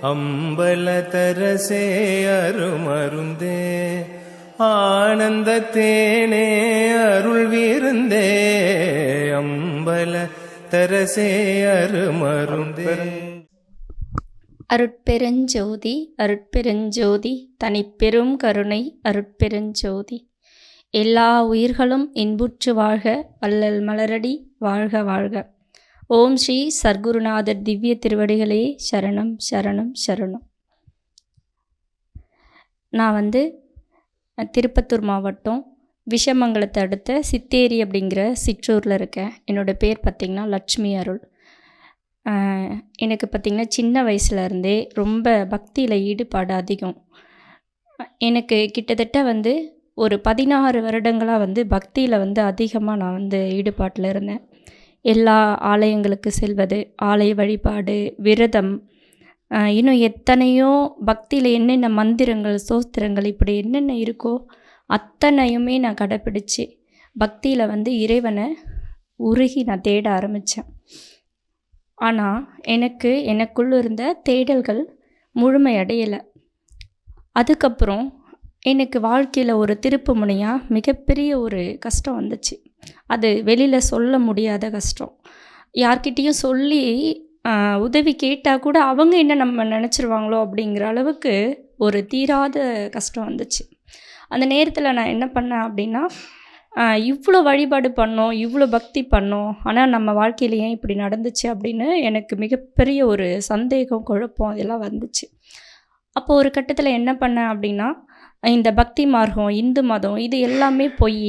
அம்பலத்தரசே அருமருந்தே ஆனந்த தேனே அருள் விருந்தே அம்பலத்தரசே அருமருந்தே. அருட்பெருஞ்சோதி அருட்பெருஞ்சோதி தனிப்பெரும் கருணை அருட்பெருஞ்சோதி. எல்லா உயிர்களும் இன்புற்று வாழ்க, வள்ளல் மலரடி வாழ்க வாழ்க. ஓம் ஸ்ரீ சர்க்குருநாதர் திவ்ய திருவடிகளே சரணம் சரணம் சரணம். நான் திருப்பத்தூர் மாவட்டம் விஷமங்கலத்தை அடுத்த சித்தேரி அப்படிங்கிற சிற்றூரில் இருக்கேன். என்னோடய பேர் பார்த்திங்கன்னா லட்சுமி அருள். எனக்கு பார்த்திங்கன்னா சின்ன வயசுலேருந்தே ரொம்ப பக்தியில் ஈடுபாடு அதிகம். எனக்கு கிட்டத்தட்ட ஒரு 16 வருடங்களாக பக்தியில் அதிகமாக நான் ஈடுபாட்டில் இருந்தேன். எல்லா ஆலயங்களுக்கு செல்வது, ஆலய வழிபாடு, விரதம், இன்னும் எத்தனையோ பக்தியில் என்னென்ன மந்திரங்கள், சோஸ்திரங்கள் இப்படி என்னென்ன இருக்கோ அத்தனையுமே நான் கடைப்பிடிச்சு பக்தியில் இறைவனை உருகி நான் தேட ஆரம்பித்தேன். ஆனால் எனக்குள்ள இருந்த தேடல்கள் முழுமையடையலை. அதுக்கப்புறம் எனக்கு வாழ்க்கையில் ஒரு திருப்பு முனையாக மிகப்பெரிய ஒரு கஷ்டம் வந்துச்சு. அது வெளியில் சொல்ல முடியாத கஷ்டம். யார்கிட்டேயும் சொல்லி உதவி கேட்டால் கூட அவங்க என்ன நம்ம நினச்சிருவாங்களோ அப்படிங்கிற அளவுக்கு ஒரு தீராத கஷ்டம் வந்துச்சு. அந்த நேரத்தில் நான் என்ன பண்ணேன் அப்படின்னா, இவ்வளோ வழிபாடு பண்ணோம், இவ்வளோ பக்தி பண்ணோம், ஆனால் நம்ம வாழ்க்கையில் ஏன் இப்படி நடந்துச்சு அப்படின்னு எனக்கு மிகப்பெரிய ஒரு சந்தேகம், குழப்பம் இதெல்லாம் வந்துச்சு. அப்போது ஒரு கட்டத்தில் என்ன பண்ணேன் அப்படின்னா, இந்த பக்தி மார்க்கம், இந்து மதம் இது எல்லாமே பொய்.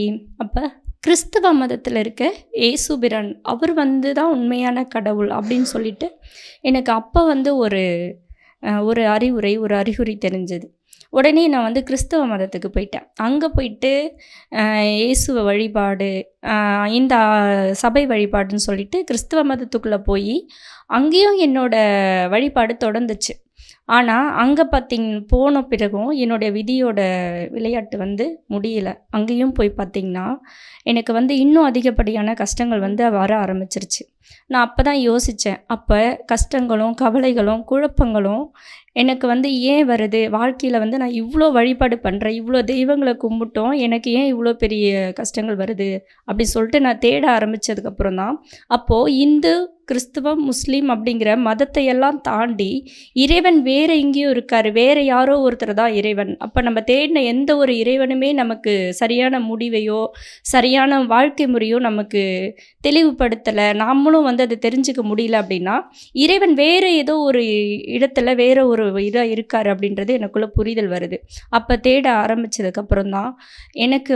அப்போ கிறிஸ்தவ மதத்தில் இருக்க ஏசுபிரான் அவர் தான் உண்மையான கடவுள் அப்படின்னு சொல்லிட்டு எனக்கு அப்போ ஒரு அறிகுறி தெரிஞ்சது. உடனே நான் கிறிஸ்தவ மதத்துக்கு போயிட்டேன். அங்கே போயிட்டு இயேசுவ வழிபாடு, இந்த சபை வழிபாடுன்னு சொல்லிட்டு கிறிஸ்தவ மதத்துக்குள்ளே போய் அங்கேயும் என்னோடய வழிபாடு தொடர்ந்துச்சு. ஆனால் அங்கே போன பிறகும் என்னுடைய விதியோட விளையாட்டு முடியலை. அங்கேயும் போய் பார்த்திங்கன்னா எனக்கு இன்னும் அதிகப்படியான கஷ்டங்கள் வர ஆரம்பிச்சிருச்சு. நான் அப்போ தான் யோசித்தேன், அப்போ கஷ்டங்களும் கவலைகளும் குழப்பங்களும் எனக்கு ஏன் வருது? வாழ்க்கையில் நான் இவ்வளோ வழிபாடு பண்ணுறேன், இவ்வளோ தெய்வங்களை கும்பிட்டோம், எனக்கு ஏன் இவ்வளோ பெரிய கஷ்டங்கள் வருது அப்படி சொல்லிட்டு நான் தேட ஆரம்பித்ததுக்கப்புறம் தான் அப்போது இந்து, கிறிஸ்துவம், முஸ்லீம் அப்படிங்கிற மதத்தை எல்லாம் தாண்டி இறைவன் வேறு எங்கேயும் இருக்கார், வேறு யாரோ ஒருத்தர் தான் இறைவன். அப்போ நம்ம தேடின எந்த ஒரு இறைவனுமே நமக்கு சரியான முடிவையோ சரியான வாழ்க்கை முறையோ நமக்கு தெளிவுபடுத்தலை, நாமளும் அதை தெரிஞ்சுக்க முடியல. அப்படின்னா இறைவன் வேறு ஏதோ ஒரு இடத்துல வேறு ஒரு இதாக இருக்கார் அப்படின்றது எனக்குள்ளே புரிதல் வருது. அப்போ தேட ஆரம்பித்ததுக்கப்புறம் தான் எனக்கு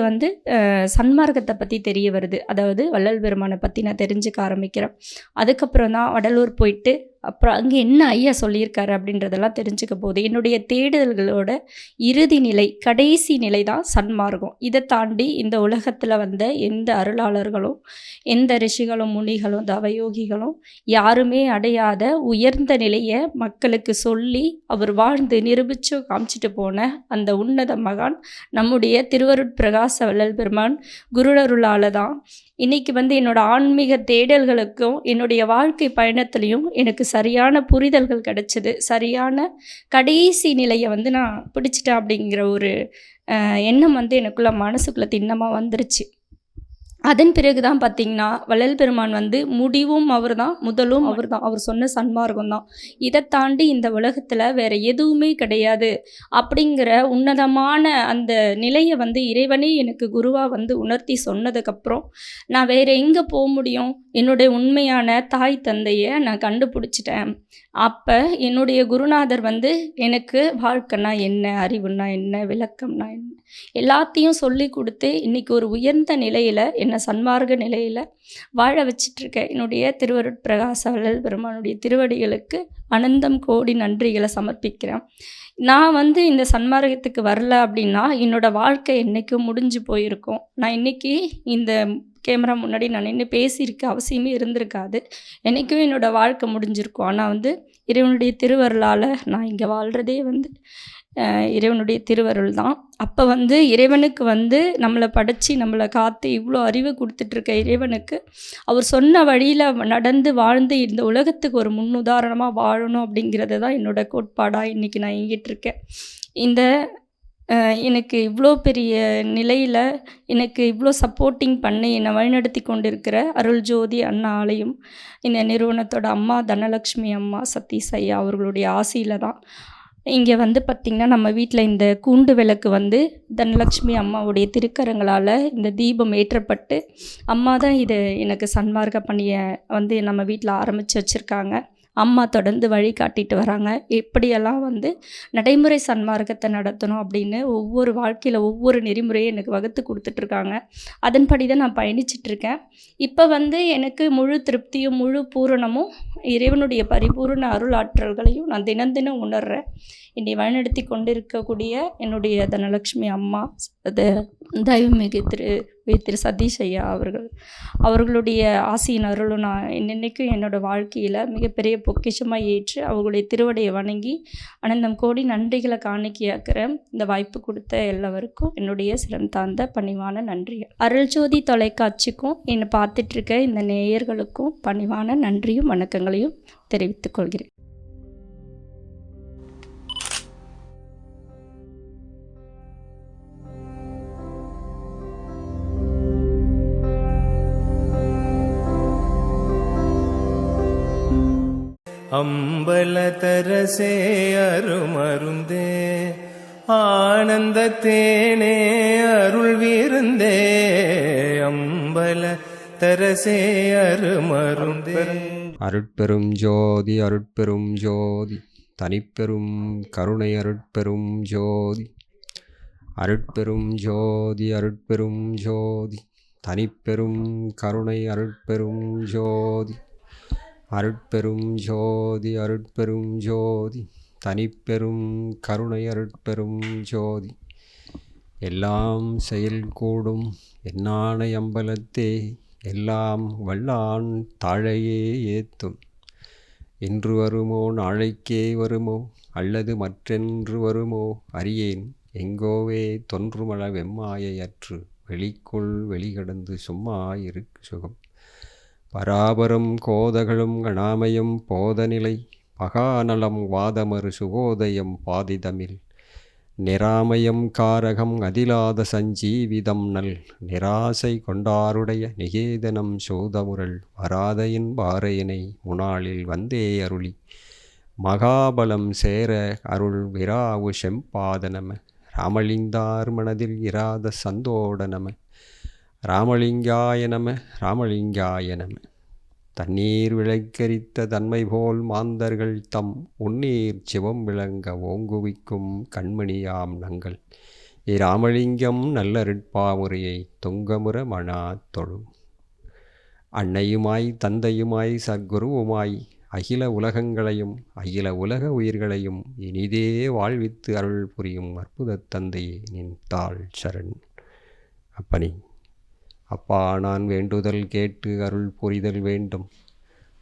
சன்மார்க்கத்தை பற்றி தெரிய வருது. அதாவது வள்ளல் பெருமானை பற்றி நான் தெரிஞ்சுக்க ஆரம்பிக்கிறேன். அதுக்கப்புறம் தான் வடலூர் போயிட்டு அப்புறம் அங்கே என்ன ஐயா சொல்லியிருக்காரு அப்படின்றதெல்லாம் தெரிஞ்சுக்க போகுது. என்னுடைய தேடுதல்களோட இறுதி நிலை, கடைசி நிலை தான் சன்மார்க்கம். இதை தாண்டி இந்த உலகத்தில் எந்த அருளாளர்களும், எந்த ரிஷிகளும், முனிகளும், தவயோகிகளும் யாருமே அடையாத உயர்ந்த நிலையை மக்களுக்கு சொல்லி அவர் வாழ்ந்து நிரூபித்து காமிச்சிட்டு போன அந்த உன்னத மகான் நம்முடைய திருவருட்பிரகாச வள்ளல் பெருமான் குருடருளால் தான் இன்றைக்கி என்னோடய ஆன்மீக தேடல்களுக்கும் என்னுடைய வாழ்க்கை பயணத்துலேயும் எனக்கு சரியான புரிதல்கள் கிடச்சிது. சரியான கடைசி நிலையை நான் பிடிச்சிட்டேன் அப்படிங்கிற ஒரு எண்ணம் எனக்குள்ள மனசுக்குள்ளே திண்ணமாக வந்துருச்சு. அதன் பிறகு தான் பார்த்திங்கன்னா வள்ளல் பெருமான் முடிவும் அவர் தான், முதலும் அவர் தான். அவர் சொன்ன சன்மார்க்கம் தான். இதை தாண்டி இந்த உலகத்தில் வேறு எதுவுமே கிடையாது அப்படிங்கிற உன்னதமான அந்த நிலையை இறைவனே எனக்கு குருவாக உணர்த்தி சொன்னதுக்கப்புறம் நான் வேறு எங்கே போக முடியும்? என்னுடைய உண்மையான தாய் தந்தையை நான் கண்டுபிடிச்சிட்டேன். அப்போ என்னுடைய குருநாதர் எனக்கு வாழ்க்கைனா என்ன, அறிவுனா என்ன, விளக்கம்னா என்ன எல்லாத்தையும் சொல்லி கொடுத்து இன்றைக்கி ஒரு உயர்ந்த நிலையில் என்னை சன்மார்க்க நிலையில் வாழ வச்சிட்ருக்கேன். என்னுடைய திருவருட்பிரகாச வள்ளல் பெருமானுடைய திருவடிகளுக்கு அனந்தம் கோடி நன்றிகளை சமர்ப்பிக்கிறேன். நான் இந்த சன்மார்க்கத்துக்கு வரல அப்படின்னா என்னோடய வாழ்க்கை என்றைக்கும் முடிஞ்சு போயிருக்கும். நான் இன்றைக்கி இந்த கேமரா முன்னாடி நான் நின்று பேசியிருக்க அவசியமே இருந்திருக்காது. என்றைக்கும் என்னோடய வாழ்க்கை முடிஞ்சிருக்கும். ஆனால் இறைவனுடைய திருவருளால் நான் இங்கே வாழ்கிறதே இறைவனுடைய திருவருள் தான். அப்போ வந்து இறைவனுக்கு வந்து நம்மளை படைச்சி நம்மளை காத்து இவ்வளோ அறிவு கொடுத்துட்ருக்க இறைவனுக்கு அவர் சொன்ன வழியில் நடந்து வாழ்ந்து இந்த உலகத்துக்கு ஒரு முன்னுதாரணமாக வாழணும் அப்படிங்கிறது தான் என்னோடய கோட்பாடாக இன்றைக்கி நான் இயங்கிட்டுருக்கேன். இந்த எனக்கு இவ்வளோ பெரிய நிலையில் எனக்கு இவ்வளோ சப்போர்ட்டிங் பண்ணி என்னை வழிநடத்தி கொண்டிருக்கிற அருள்ஜோதி அண்ணா ஆலயம் இந்த நிறுவனத்தோட அம்மா தனலக்ஷ்மி அம்மா சதீஷ் ஐயா அவர்களுடைய ஆசையில் தான் இங்கே வந்து பார்த்திங்கன்னா நம்ம வீட்டில் இந்த கூண்டு விளக்கு வந்து தனலக்ஷ்மி அம்மாவுடைய திருக்கரங்களால் இந்த தீபம் ஏற்றப்பட்டு அம்மா தான் இதை எனக்கு சன்மார்க்க பணியை வந்து நம்ம வீட்டில் ஆரம்பித்து வச்சுருக்காங்க. அம்மா தொடர்ந்து வழி காட்டிட்டு வராங்க. எப்படியெல்லாம் வந்து நடைமுறை சன்மார்க்கத்தை நடத்தணும் அப்படின்னு ஒவ்வொரு வாழ்க்கையில் ஒவ்வொரு நெறிமுறையும் எனக்கு வகுத்து கொடுத்துட்ருக்காங்க. அதன்படி தான் நான் பயணிச்சிட்ருக்கேன். இப்போ வந்து எனக்கு முழு திருப்தியும் முழு பூரணமும் இறைவனுடைய பரிபூர்ண அருள் ஆற்றல்களையும் நான் தினம் தினம் உணர்கிறேன். என்னை வழிநடத்தி கொண்டிருக்கக்கூடிய என்னுடைய தனலக்ஷ்மி அம்மா தெய்வமிகு திரு சதீஷ் ஐயா அவர்களுடைய ஆசையின் அருளும் நான் இன்னைக்கும் என்னோடய வாழ்க்கையில் மிகப்பெரிய பொக்கிஷமாக ஏற்று அவர்களுடைய திருவடையை வணங்கி அனந்தம் கோடி நன்றிகளை காணிக்கையாக்குறேன். இந்த வாய்ப்பு கொடுத்த எல்லாருக்கும் என்னுடைய சிரம் தாழ்ந்த பணிவான நன்றிகள். அருள்ஜோதி தொலைக்காட்சிக்கும் என்னை பார்த்துட்ருக்க இந்த நேயர்களுக்கும் பணிவான நன்றியும் வணக்கங்களையும் தெரிவித்துக் கொள்கிறேன். அம்பலத்தரசே அருமருந்தே ஆனந்த தேனே அருள் விருந்தே அம்பலத்தரசே அருமருந்தே. அருட்பெரும் ஜோதி அருட்பெரும் ஜோதி தனிப்பெரும் கருணை அருட்பெரும் ஜோதி. அருட்பெரும் ஜோதி அருட்பெரும் ஜோதி தனிப்பெரும் கருணை அருட்பெரும் ஜோதி. அருட்பெரும் ஜோதி அருட்பெரும் ஜோதி தனிப்பெரும் கருணை அருட்பெரும் ஜோதி. எல்லாம் செயல் கூடும் என்னானை அம்பலத்தே எல்லாம் வல்லான் தாழையே ஏத்தும். இன்று வருமோ நாளைக்கே வருமோ அல்லது மற்றென்று வருமோ அறியேன். எங்கோவே தொன்றுமள வெம்மாயையற்று வெளிக்குள் வெளிகடந்து சும்மா இருக்கு சுகம். பராபரம் கோதகளும் கணாமயம் போதநிலை பகாநலம் வாதமறு சுகோதயம் பாதிதமில். நிராமயம் காரகம் அதிலாத சஞ்சீவிதம் நல் நிராசை கொண்டாருடைய நிகேதனம் சோதமுரல். வராதையின் பாறையினை முனாளில் வந்தே அருளி மகாபலம் சேர அருள் விராவு செம்பாதனம. ராமலிங்கார் மனதில் இராத சந்தோட நம. ராமலிங்காய நம ராமலிங்காய நம. தண்ணீர் விளைக்கரித்த தன்மை போல் மாந்தர்கள் தம் உன்னீர் சிவம் விளங்க ஓங்குவிக்கும் கண்மணியாம் நங்கள். இராமலிங்கம் நல்லருட்பாமுறையை தொங்கமுற மனா தொழும். அன்னையுமாய் தந்தையுமாய் சத்குருவுமாய் அகில உலகங்களையும் அகில உலக உயிர்களையும் இனிதே வாழ்வித்து அருள் புரியும் அற்புத தந்தையே நின் தாள் சரண். அப்பனி அப்பா நான் வேண்டுதல் கேட்டு அருள் புரிதல் வேண்டும்.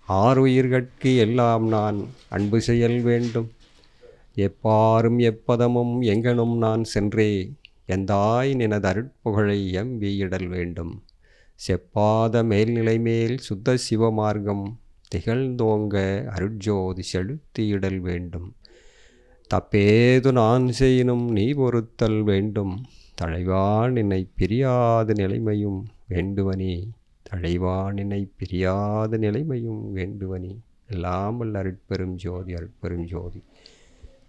ஆறுயிர்கட்கு எல்லாம் நான் அன்பு செயல் வேண்டும். எப்பாரும் எப்பதமும் எங்கனும் நான் சென்றே எந்தாய் நினது அருட்புகழை எம்பியிடல் வேண்டும். செப்பாத மேல்நிலை மேல் சுத்த சிவமார்க்கம் திகழ்ந்தோங்க அருட்ஜோதி செலுத்தியிடல் வேண்டும். தப்பேது நான் செய்யினும் நீ பொறுத்தல் வேண்டும். தலைவான் என்னை பிரியாத நிலைமையும் வேண்டுவனே. தலைவான் என்னை பிரியாத நிலைமையும் வேண்டுவனே. எல்லாம் வல்ல அருட்பெரும் ஜோதி அருட்பெரும் ஜோதி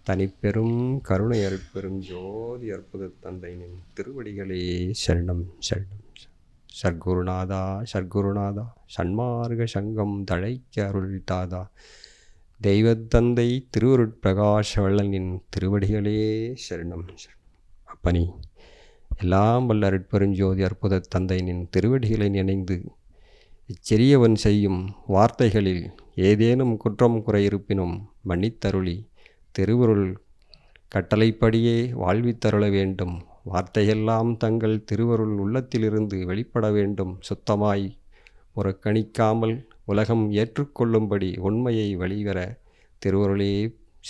தனிப்பெரும் கருணை அருட்பெரும் ஜோதி அற்புத தந்தையின் திருவடிகளே சரணம் சரணம். சர்க்குருநாதா சர்க்குருநாதா சன்மார்க சங்கம் தழைக்க அருள் தாதா. தெய்வத்தந்தை திருவருட்பிரகாஷ வள்ளலின் திருவடிகளே சரணம் சரணம். அப்பனி எல்லாம் வல்ல அருட்பெருஞ்சோதி அற்புத தந்தையின் திருவடிகளை நினைந்து இச்சிறியவன் செய்யும் வார்த்தைகளில் ஏதேனும் குற்றம் குறையிருப்பினும் மன்னித்தருளி திருவருள் கட்டளைப்படியே வாழ்வித்தருள வேண்டும். வார்த்தையெல்லாம் தங்கள் திருவருள் உள்ளத்திலிருந்து வெளிப்பட வேண்டும். சுத்தமாய் புறக்கணிக்காமல் உலகம் ஏற்றுக்கொள்ளும்படி உண்மையை வெளிவர திருவருளே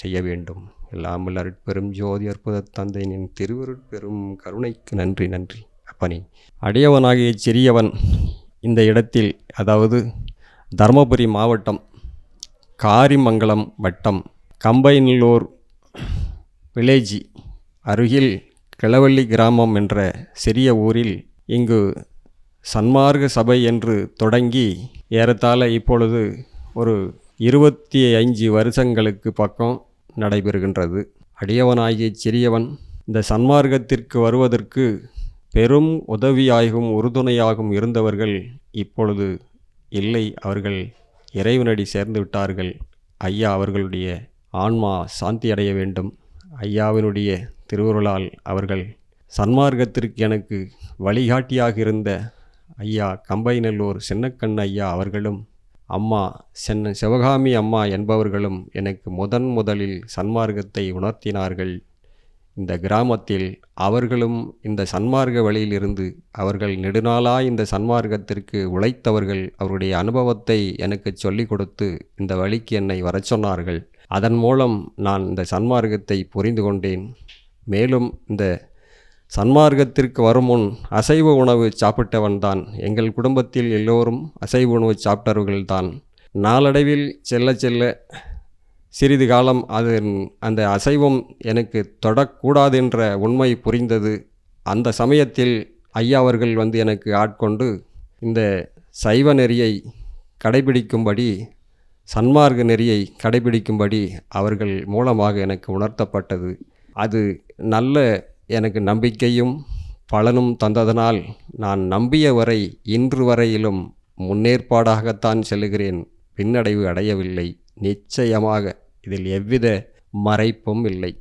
செய்ய வேண்டும். எல்லாம் வல்ல அருட்பெரும் ஜோதி அற்புத தந்தையின் திருவருட்பெரும் கருணைக்கு நன்றி நன்றி. அப்பனே, அடியவனாகிய சிறியவன் இந்த இடத்தில், அதாவது தருமபுரி மாவட்டம் காரிமங்கலம் வட்டம் கம்பைநல்லூர் வில்லேஜ் அருகில் கிளவள்ளி கிராமம் என்ற சிறிய ஊரில் இங்கு சன்மார்க்க சபை என்று தொடங்கி ஏறத்தாழ இப்பொழுது ஒரு 25 வருஷங்களுக்கு பக்கம் நடைபெறுகின்றது. அடியவனாகிய சிறியவன் இந்த சன்மார்க்கத்திற்கு வருவதற்கு பெரும் உதவியாகவும் உறுதுணையாகவும் இருந்தவர்கள் இப்பொழுது இல்லை. அவர்கள் இறைவனடி சேர்ந்து விட்டார்கள். ஐயா அவர்களுடைய ஆன்மா சாந்தி அடைய வேண்டும். ஐயாவினுடைய திருவுருளால் அவர்கள் சன்மார்க்கத்திற்கு எனக்கு வழிகாட்டியாக இருந்த ஐயா கம்பைநல்லூர் சின்னக்கண் ஐயா அவர்களும் அம்மா சிவகாமி அம்மா என்பவர்களும் எனக்கு முதலில் சன்மார்க்கத்தை உணர்த்தினார்கள். இந்த கிராமத்தில் அவர்களும் இந்த சன்மார்க்க வழியிலிருந்து அவர்கள் நெடுநாளாய் இந்த சன்மார்க்கத்திற்கு உழைத்தவர்கள். அவருடைய அனுபவத்தை எனக்கு சொல்லிக் கொடுத்து இந்த வழிக்கு என்னை வரச் சொன்னார்கள். அதன் மூலம் நான் இந்த சன்மார்க்கத்தை புரிந்து கொண்டேன். மேலும் இந்த சன்மார்க்கத்திற்கு வரும் முன் அசைவ உணவு சாப்பிட்டவன்தான். எங்கள் குடும்பத்தில் எல்லோரும் அசைவ உணவு சாப்பிட்டவர்கள்தான். நாளடைவில் செல்ல செல்ல சிறிது காலம் அந்த அசைவம் எனக்கு தொடக்கூடாது என்ற உண்மை புரிந்தது. அந்த சமயத்தில் ஐயா அவர்கள் எனக்கு ஆட்கொண்டு இந்த சைவ நெறியை கடைபிடிக்கும்படி, சன்மார்க்க நெறியை கடைபிடிக்கும்படி அவர்கள் மூலமாக எனக்கு உணர்த்தப்பட்டது. அது நல்ல எனக்கு நம்பிக்கையும் பலனும் தந்ததனால் நான் நம்பிய வரை இன்று வரையிலும் முன்னேற்பாடாகத்தான் செல்லுகிறேன். பின்னடைவு அடையவில்லை. நிச்சயமாக இதில் எவ்வித மறைப்பும் இல்லை.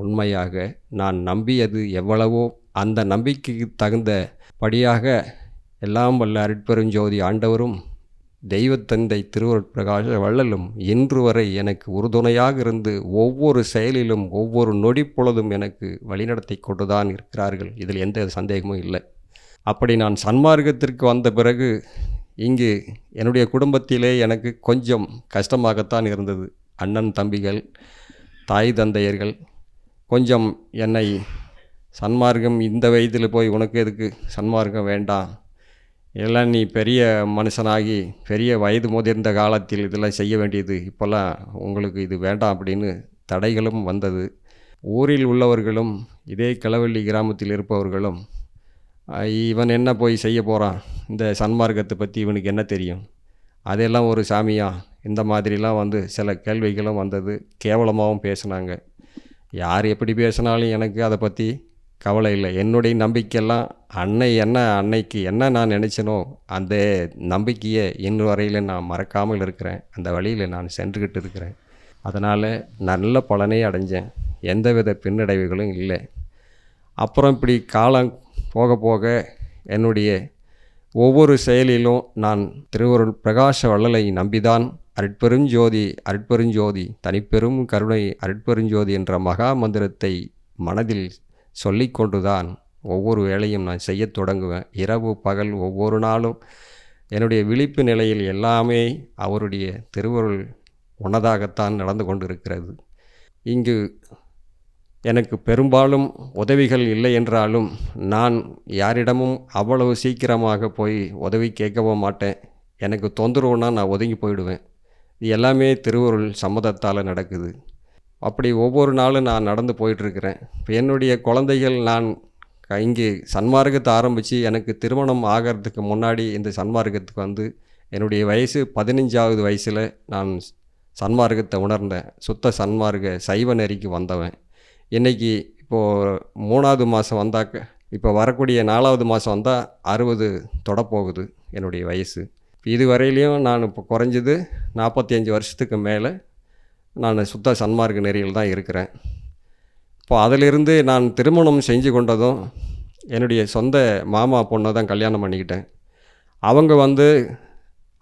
உண்மையாக நான் நம்பியது எவ்வளவோ அந்த நம்பிக்கைக்கு தகுந்தபடியாக எல்லாம் வல்ல அருட்பெருஞ்சோதி ஆண்டவரும் தெய்வத்தந்தை திருவருட்பிரகாச வள்ளலும் இன்று வரை எனக்கு உறுதுணையாக இருந்து ஒவ்வொரு செயலிலும் ஒவ்வொரு நொடி பொழுதும் எனக்கு வழிநடத்தி கொண்டுதான் இருக்கிறார்கள். இதில் எந்த சந்தேகமும் இல்லை. அப்படி நான் சன்மார்க்கத்திற்கு வந்த பிறகு இங்கு என்னுடைய குடும்பத்திலே எனக்கு கொஞ்சம் கஷ்டமாகத்தான் இருந்தது. அண்ணன் தம்பிகள், தாய் தந்தையர்கள் கொஞ்சம் என்னை சன்மார்க்கம் இந்த வயதில் போய் உனக்கு எதுக்கு சன்மார்க்கம் வேண்டாம், எல்லாம் நீ பெரிய மனுஷனாகி பெரிய வயது முதிர்ந்த காலத்தில் இதெல்லாம் செய்ய வேண்டியது, இப்போல்லாம் உங்களுக்கு இது வேண்டாம் அப்படின்னு தடைகளும் வந்தது. ஊரில் உள்ளவர்களும் இதே கிளவள்ளி கிராமத்தில் இருப்பவர்களும் இவன் என்ன போய் செய்ய போகிறான், இந்த சன்மார்க்கத்தை பற்றி இவனுக்கு என்ன தெரியும், அதெல்லாம் ஒரு சாமியா, இந்த மாதிரிலாம் சில கேள்விகளும் வந்தது. கேவலமாகவும் பேசினாங்க. யார் எப்படி பேசினாலும் எனக்கு அதை பற்றி கவலை இல்லை. என்னுடைய நம்பிக்கையெல்லாம் அன்னைக்கு என்ன நான் நினச்சனோ அந்த நம்பிக்கையை இன்று வரையில் நான் மறக்காமல் இருக்கிறேன். அந்த வழியில் நான் சென்றுக்கிட்டு இருக்கிறேன். அதனால் நல்ல பலனை அடைஞ்சேன். எந்தவித பின்னடைவுகளும் இல்லை. அப்புறம் இப்படி காலம் போக போக என்னுடைய ஒவ்வொரு செயலிலும் நான் திருவருள் பிரகாச வள்ளலை நம்பிதான் அருட்பெருஞ்சோதி தனிப்பெரும் கருணை அருட்பெருஞ்சோதி என்ற மகா மந்திரத்தை மனதில் சொல்லிக்கொண்டுதான் ஒவ்வொரு வேளையும் நான் செய்ய தொடங்குவேன். இரவு பகல் ஒவ்வொரு நாளும் என்னுடைய விழிப்பு நிலையில் எல்லாமே அவருடைய திருவருள் உன்னதாகத்தான் நடந்து கொண்டிருக்கிறது. இங்கு எனக்கு பெரும்பாலும் உதவிகள் இல்லை என்றாலும் நான் யாரிடமும் அவ்வளவு சீக்கிரமாக போய் உதவி கேட்கவும் மாட்டேன். எனக்கு தொந்தரவுனா நான் ஒதுங்கி போயிடுவேன். இது எல்லாமே திருவருள் சம்மதத்தால் நடக்குது. அப்படி ஒவ்வொரு நாளும் நான் நடந்து போயிட்டுருக்கிறேன். இப்போ என்னுடைய குழந்தைகள், நான் இங்கே சன்மார்க்கத்தை ஆரம்பித்து எனக்கு திருமணம் ஆகிறதுக்கு முன்னாடி இந்த சன்மார்க்கத்துக்கு என்னுடைய வயசு 15வது வயசில் நான் சன்மார்க்கத்தை உணர்ந்தேன். சுத்த சன்மார்க்க சைவ நெறிக்கு வந்தவன். இன்றைக்கி இப்போது 3வது மாதம் வந்தாக்க, இப்போ வரக்கூடிய 4வது மாதம் வந்தால் 60 தொடப்போகுது என்னுடைய வயசு. இதுவரையிலையும் நான் இப்போ குறைஞ்சது 45 வருஷத்துக்கு மேலே நான் சுத்த சன்மார்க்க நெறியில் தான் இருக்கிறேன். இப்போ அதிலிருந்து நான் திருமணம் செஞ்சு கொண்டதும் என்னுடைய சொந்த மாமா பொண்ணை தான் கல்யாணம் பண்ணிக்கிட்டேன். அவங்க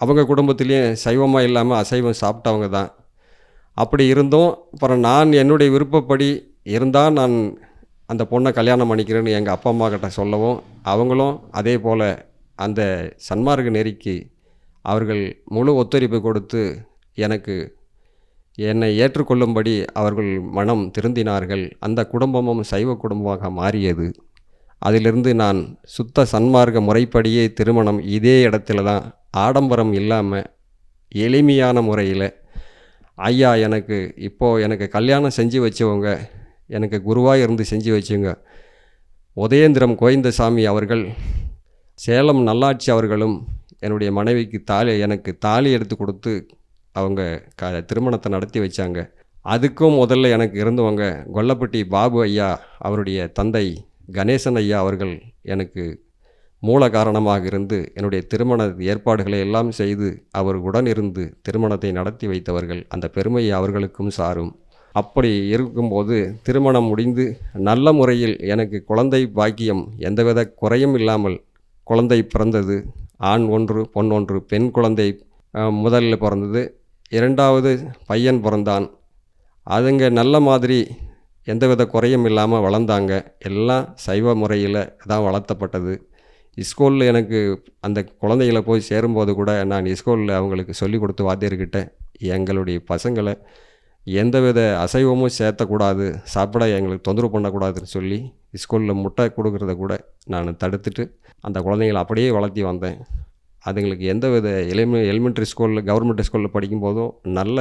அவங்க குடும்பத்துலேயும் சைவமாக இல்லாமல் அசைவம் சாப்பிட்டவங்க தான். அப்படி இருந்தும் அப்புறம் நான் என்னுடைய விருப்பப்படி இருந்தால் நான் அந்த பொண்ணை கல்யாணம் பண்ணிக்கிறேன்னு எங்கள் அப்பா அம்மா கிட்ட சொல்லவும், அவங்களும் அதே போல் அந்த சன்மார்க்க நெறிக்கு அவர்கள் முழு ஒத்துழைப்பு கொடுத்து எனக்கு என்னை ஏற்றுக்கொள்ளும்படி அவர்கள் மனம் திருந்தினார்கள். அந்த குடும்பமும் சைவ குடும்பமாக மாறியது. அதிலிருந்து நான் சுத்த சன்மார்க்க முறைப்படியே திருமணம் இதே இடத்துல தான், ஆடம்பரம் இல்லாமல் எளிமையான முறையில் ஐயா எனக்கு கல்யாணம் செஞ்சு வச்சவங்க, எனக்கு குருவாக இருந்து செஞ்சு வச்சவங்க உதயேந்திரம் கோவிந்தசாமி அவர்கள், சேலம் நல்லாட்சி அவர்களும் என்னுடைய மனைவிக்கு எனக்கு தாலி எடுத்து கொடுத்து அவங்க திருமணத்தை நடத்தி வச்சாங்க. அதுக்கும் முதல்ல எனக்கு இருந்தவங்க கொல்லப்பட்டி பாபு ஐயா, அவருடைய தந்தை கணேசன் ஐயா அவர்கள் எனக்கு மூல காரணமாக இருந்து என்னுடைய திருமண ஏற்பாடுகளை எல்லாம் செய்து அவர்களுடன் இருந்து திருமணத்தை நடத்தி வைத்தவர்கள். அந்த பெருமை அவர்களுக்கும் சாரும். அப்படி இருக்கும்போது திருமணம் முடிந்து நல்ல முறையில் எனக்கு குழந்தை பாக்கியம் எந்தவித குறையும் இல்லாமல் குழந்தை பிறந்தது. ஆண் ஒன்று பொன் ஒன்று. பெண் குழந்தை முதலில் பிறந்தது, இரண்டாவது பையன் பிறந்தான். அதுங்க நல்ல மாதிரி எந்தவித குறையும் இல்லாமல் வளர்ந்தாங்க. எல்லாம் சைவ முறையில் தான் வளர்த்தப்பட்டது. ஸ்கூலில் எனக்கு அந்த குழந்தைகளை போய் சேரும்போது கூட நான் ஸ்கூலில் அவங்களுக்கு சொல்லி கொடுத்து வாத்தியர்கிட்ட, எங்களுடைய பசங்களை எந்தவித அசைவமும் சேர்த்தக்கூடாது, சாப்பிட எங்களுக்கு தொந்தரவு பண்ணக்கூடாதுன்னு சொல்லி ஸ்கூலில் முட்டை கொடுக்குறத கூட நான் தடுத்துட்டு அந்த குழந்தைங்களை அப்படியே வளர்த்தி வந்தேன். அதுங்களுக்கு எந்தவித எலிமெண்ட்ரி ஸ்கூலில் கவர்மெண்ட் ஸ்கூலில் படிக்கும்போதும் நல்ல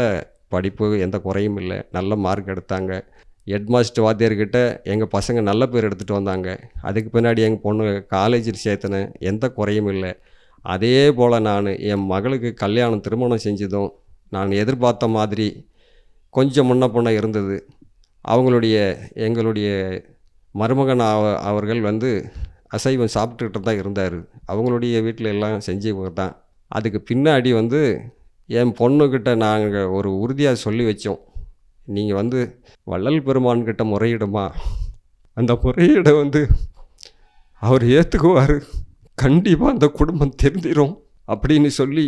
படிப்பு, எந்த குறையும் இல்லை, நல்ல மார்க் எடுத்தாங்க. ஹெட்மாஸ்டர் வாத்தியார்கிட்ட எங்கள் பசங்க நல்ல பேர் எடுத்துகிட்டு வந்தாங்க. அதுக்கு பின்னாடி எங்கள் பொண்ணு காலேஜில் சேர்த்தனேன், எந்த குறையும் இல்லை. அதே போல் நான் என் மகளுக்கு திருமணம் செஞ்சதும் நான் எதிர்பார்த்த மாதிரி கொஞ்சம் முன்ன பின்ன இருந்தது. எங்களுடைய மருமகன் அவர்கள் அசைவம் சாப்பிட்டுக்கிட்டு தான் இருந்தார். அவங்களுடைய வீட்டில் எல்லாம் செஞ்சவங்க தான். அதுக்கு பின்னாடி என் பொண்ணுக்கிட்ட நாங்கள் ஒரு உறுதியாக சொல்லி வச்சோம், நீங்கள் வள்ளல் பெருமான்கிட்ட முறையிடுமா, அந்த முறையீடை அவர் ஏற்றுக்குவார், கண்டிப்பாக அந்த குடும்பம் திருந்திரும் அப்படின்னு சொல்லி,